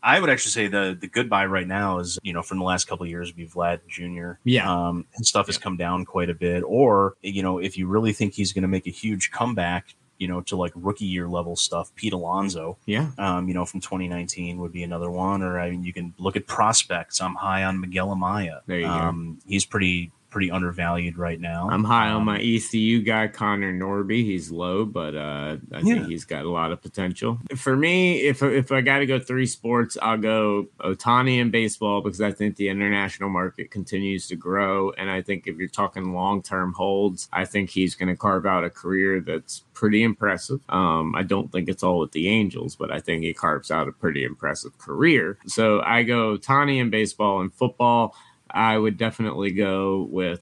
Speaker 2: I would actually say the goodbye right now is, from the last couple of years would be Vlad Jr.
Speaker 3: Yeah.
Speaker 2: His stuff has come down quite a bit. Or, if you really think he's going to make a huge comeback, to like rookie year level stuff, Pete Alonso.
Speaker 3: Yeah.
Speaker 2: From 2019 would be another one. Or you can look at prospects. I'm high on Miguel Amaya.
Speaker 3: There you go.
Speaker 2: He's pretty pretty undervalued right now.
Speaker 3: I'm high on my ECU guy, Connor Norby. He's low, but I think he's got a lot of potential. For me, if I got to go 3 sports, I'll go Ohtani in baseball because I think the international market continues to grow. And I think if you're talking long-term holds, I think he's going to carve out a career that's pretty impressive. I don't think it's all with the Angels, but I think he carves out a pretty impressive career. So I go Ohtani in baseball. And football, I would definitely go with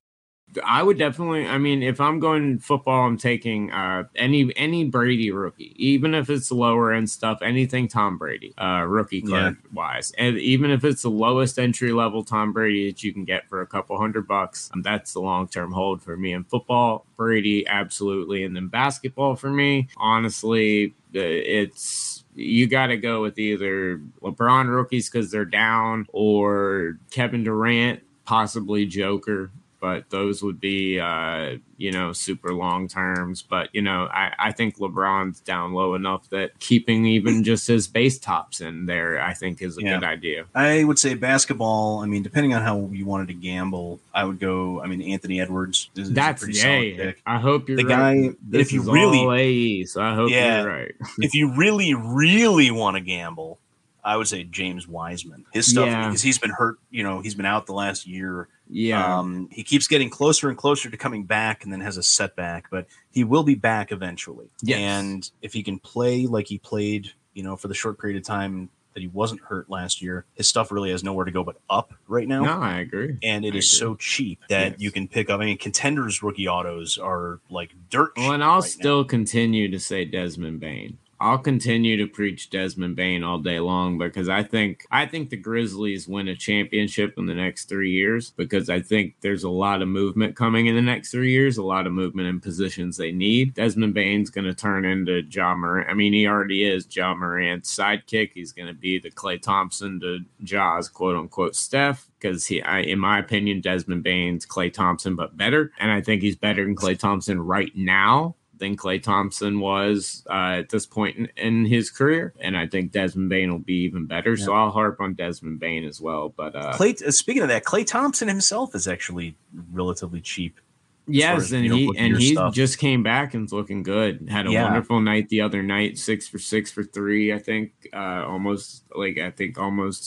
Speaker 3: I mean, if I'm going football, I'm taking any Brady rookie, even if it's lower end stuff, anything Tom Brady, rookie card wise. And even if it's the lowest entry level Tom Brady that you can get for a couple $100, that's the long term hold for me in football. Brady, absolutely. And then basketball for me, honestly, it's you got to go with either LeBron rookies because they're down or Kevin Durant, possibly Joker. But those would be, super long terms. But, I think LeBron's down low enough that keeping even just his base tops in there, I think is a good idea.
Speaker 2: I would say basketball. I mean, depending on how you wanted to gamble, I would go. I mean, Anthony Edwards is a pretty solid pick.
Speaker 3: I hope you're
Speaker 2: the
Speaker 3: right.
Speaker 2: Guy, if you really
Speaker 3: all AE, so I hope you're right.
Speaker 2: If you really, really want to gamble, I would say James Wiseman. His stuff because he's been hurt. He's been out the last year.
Speaker 3: Yeah.
Speaker 2: He keeps getting closer and closer to coming back and then has a setback, but he will be back eventually.
Speaker 3: Yes.
Speaker 2: And if he can play like he played, for the short period of time that he wasn't hurt last year, his stuff really has nowhere to go but up right now.
Speaker 3: No, I agree.
Speaker 2: And it is so cheap that you can pick up. I mean, Contenders rookie autos are like dirt cheap.
Speaker 3: Well, and I'll still continue to say Desmond Bane. I'll continue to preach Desmond Bane all day long because I think the Grizzlies win a championship in the next 3 years because I think there's a lot of movement coming in the next 3 years, a lot of movement in positions they need. Desmond Bane's going to turn into Ja Morant. I mean, he already is Ja Morant's sidekick. He's going to be the Klay Thompson to Ja's quote-unquote Steph because in my opinion, Desmond Bane's Klay Thompson, but better. And I think he's better than Klay Thompson right now than Klay Thompson was at this point in his career. And I think Desmond Bane will be even better. Yeah. So I'll harp on Desmond Bane as well. But
Speaker 2: speaking of that, Klay Thompson himself is actually relatively cheap.
Speaker 3: Yes, and he just came back and is looking good. Had a wonderful night the other night, 6 for 6 for 3. I think almost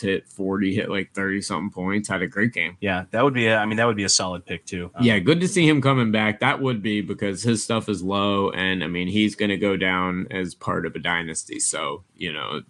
Speaker 3: hit 40, hit like 30 something points. Had a great game.
Speaker 2: Yeah, that would be a solid pick too.
Speaker 3: Good to see him coming back. That would be because his stuff is low, and I mean he's going to go down as part of a dynasty. So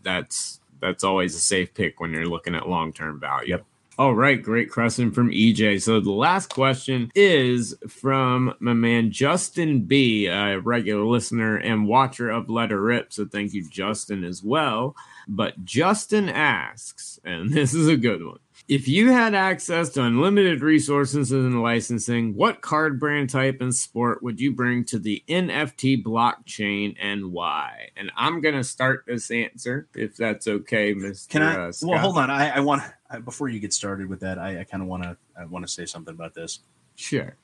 Speaker 3: that's always a safe pick when you're looking at long term value.
Speaker 2: Yep.
Speaker 3: All right, great question from EJ. So the last question is from my man Justin B, a regular listener and watcher of Letter Rip. So thank you, Justin, as well. But Justin asks, and this is a good one. If you had access to unlimited resources in licensing, what card brand type and sport would you bring to the NFT blockchain and why? And I'm going to start this answer, if that's okay, Mr.
Speaker 2: Can I?
Speaker 3: Scott.
Speaker 2: Well, hold on. I want before you get started with that, I kind of want to say something about this.
Speaker 3: Sure.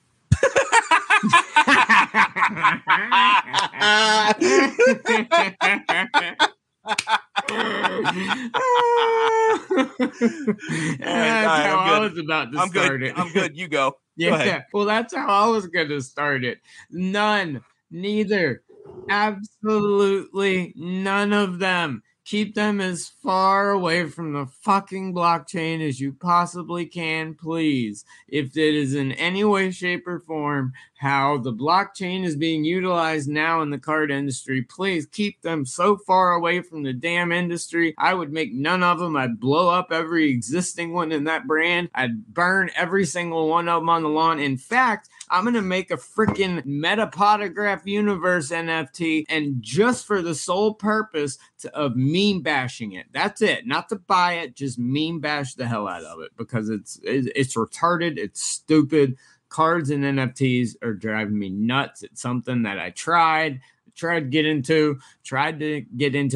Speaker 3: I was about to start it.
Speaker 2: I'm good. You go.
Speaker 3: Yeah.
Speaker 2: Go ahead.
Speaker 3: Well, that's how I was going to start it. None. Neither. Absolutely none of them. Keep them as far away from the fucking blockchain as you possibly can, please. If it is in any way, shape, or form how the blockchain is being utilized now in the card industry, please keep them so far away from the damn industry. I would make none of them. I'd blow up every existing one in that brand. I'd burn every single one of them on the lawn. In fact, I'm going to make a freaking Metapodograph Universe NFT, and just for the sole purpose of meme bashing it. That's it. Not to buy it, just meme bash the hell out of it because it's retarded. It's stupid. Cards and NFTs are driving me nuts. It's something that I tried to get into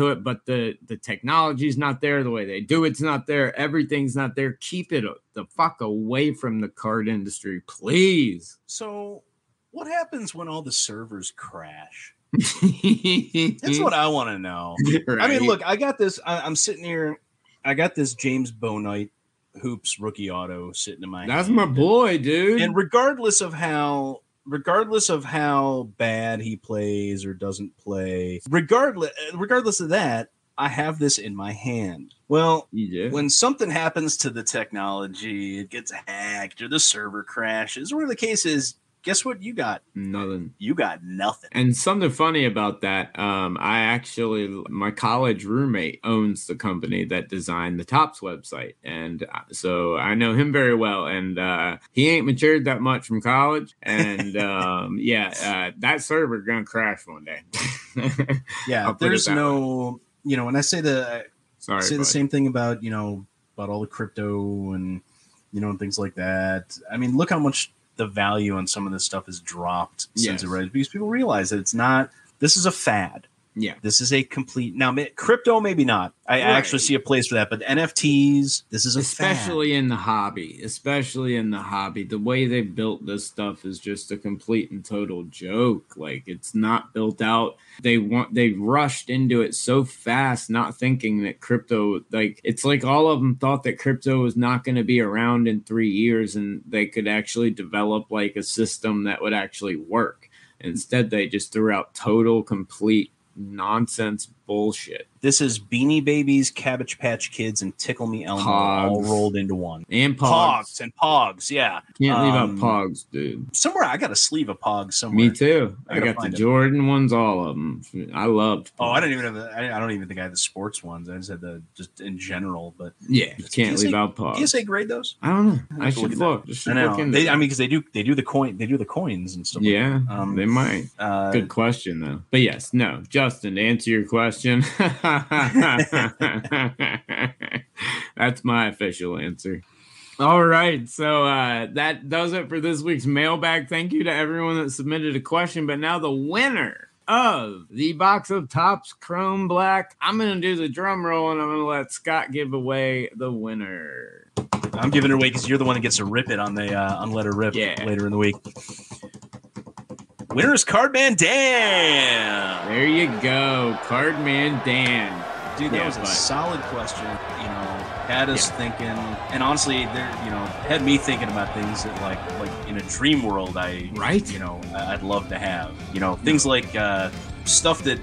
Speaker 3: it, but the technology's not there. The way they do it's not there. Everything's not there. Keep it the fuck away from the card industry, please.
Speaker 2: So what happens when all the servers crash? That's what I want to know. Right. I mean, look, I got this. I'm sitting here. I got this James Bouknight Hoops rookie auto sitting in my hand.
Speaker 3: That's my boy, dude.
Speaker 2: And regardless of how bad he plays or doesn't play, regardless of that, I have this in my hand. Well, when something happens to the technology, it gets hacked or the server crashes, or whatever the case is, guess what you got?
Speaker 3: Nothing.
Speaker 2: You got nothing.
Speaker 3: And something funny about that, my college roommate owns the company that designed the Topps website. And so I know him very well. And he ain't matured that much from college. And that server going to crash one day.
Speaker 2: Yeah, there's no, when I say the same thing about, about all the crypto and, and things like that. I mean, look how much the value on some of this stuff has dropped since it rose, because people realize that this is a fad. Yeah. This is a complete, now crypto, maybe not. I actually see a place for that, but NFTs, this is a
Speaker 3: especially
Speaker 2: fad.
Speaker 3: in the hobby, the way they built this stuff is just a complete and total joke. Like, it's not built out. They rushed into it so fast, not thinking that crypto, like, it's like all of them thought that crypto was not going to be around in 3 years and they could actually develop like a system that would actually work. Instead, they just threw out total, complete nonsense bullshit.
Speaker 2: This is Beanie Babies, Cabbage Patch Kids, and Tickle Me Elmo all rolled into one.
Speaker 3: And Pogs.
Speaker 2: Pogs, yeah.
Speaker 3: Can't leave out Pogs, dude.
Speaker 2: Somewhere I got a sleeve of Pogs somewhere.
Speaker 3: Me too. I got the Jordan ones, all of them. I loved Pogs.
Speaker 2: Oh, I don't even think I had the sports ones. I just had the just in general. But
Speaker 3: yeah, you can't leave out Pogs.
Speaker 2: PSA grade those?
Speaker 3: I don't know. I should look.
Speaker 2: I know. Because they do the coins and stuff.
Speaker 3: Yeah, they might. Good question though. But yes, no, Justin, to answer your question. That's my official answer. All right, so that does it for this week's mailbag. Thank you to everyone that submitted a question. But now the winner of the box of Topps Chrome Black. I'm going to do the drum roll, and I'm going to let Scott give away the winner.
Speaker 2: I'm giving it away because you're the one that gets to rip it on the on Let Her Rip later in the week. Winner is Cardman Dan.
Speaker 3: There you go, Cardman Dan.
Speaker 2: Dude, that was a solid question. Had us thinking, and honestly, had me thinking about things that like in a dream world, I'd love to have. Things like stuff that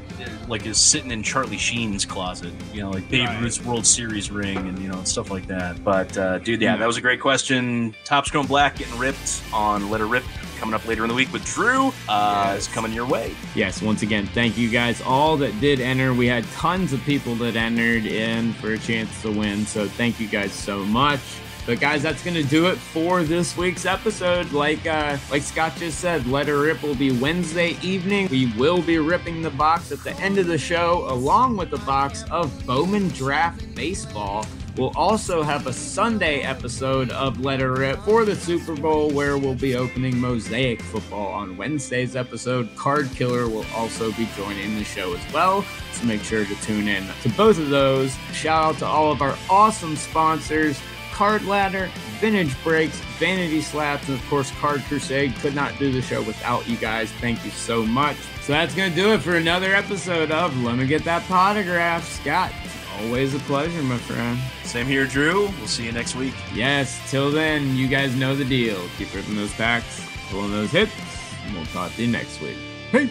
Speaker 2: like is sitting in Charlie Sheen's closet. Like Babe Ruth's World Series ring and stuff like that. But dude, that was a great question. Topps Chrome Black getting ripped on Let Her Rip. Coming up later in the week with Drew is coming your way.
Speaker 3: Yes, once again, thank you guys all that did enter. We had tons of people that entered in for a chance to win, so thank you guys so much. But guys, that's going to do it for this week's episode. Like Scott just said, Let Her Rip will be Wednesday evening. We will be ripping the box at the end of the show, along with the box of Bowman Draft Baseball. We'll also have a Sunday episode of Let Her Rip for the Super Bowl, where we'll be opening Mosaic Football on Wednesday's episode. Card Killer will also be joining the show as well, so make sure to tune in to both of those. Shout out to all of our awesome sponsors, Card Ladder, Vintage Breaks, Vanity Slaps, and of course Card Crusade. Could not do the show without you guys. Thank you so much. So that's going to do it for another episode of Let Me Get That Potograph. Scott, always a pleasure, my friend.
Speaker 2: Same here, Drew. We'll see you next week.
Speaker 3: Yes, till then, you guys know the deal. Keep ripping those packs, pulling those hits, and we'll talk to you next week. Peace.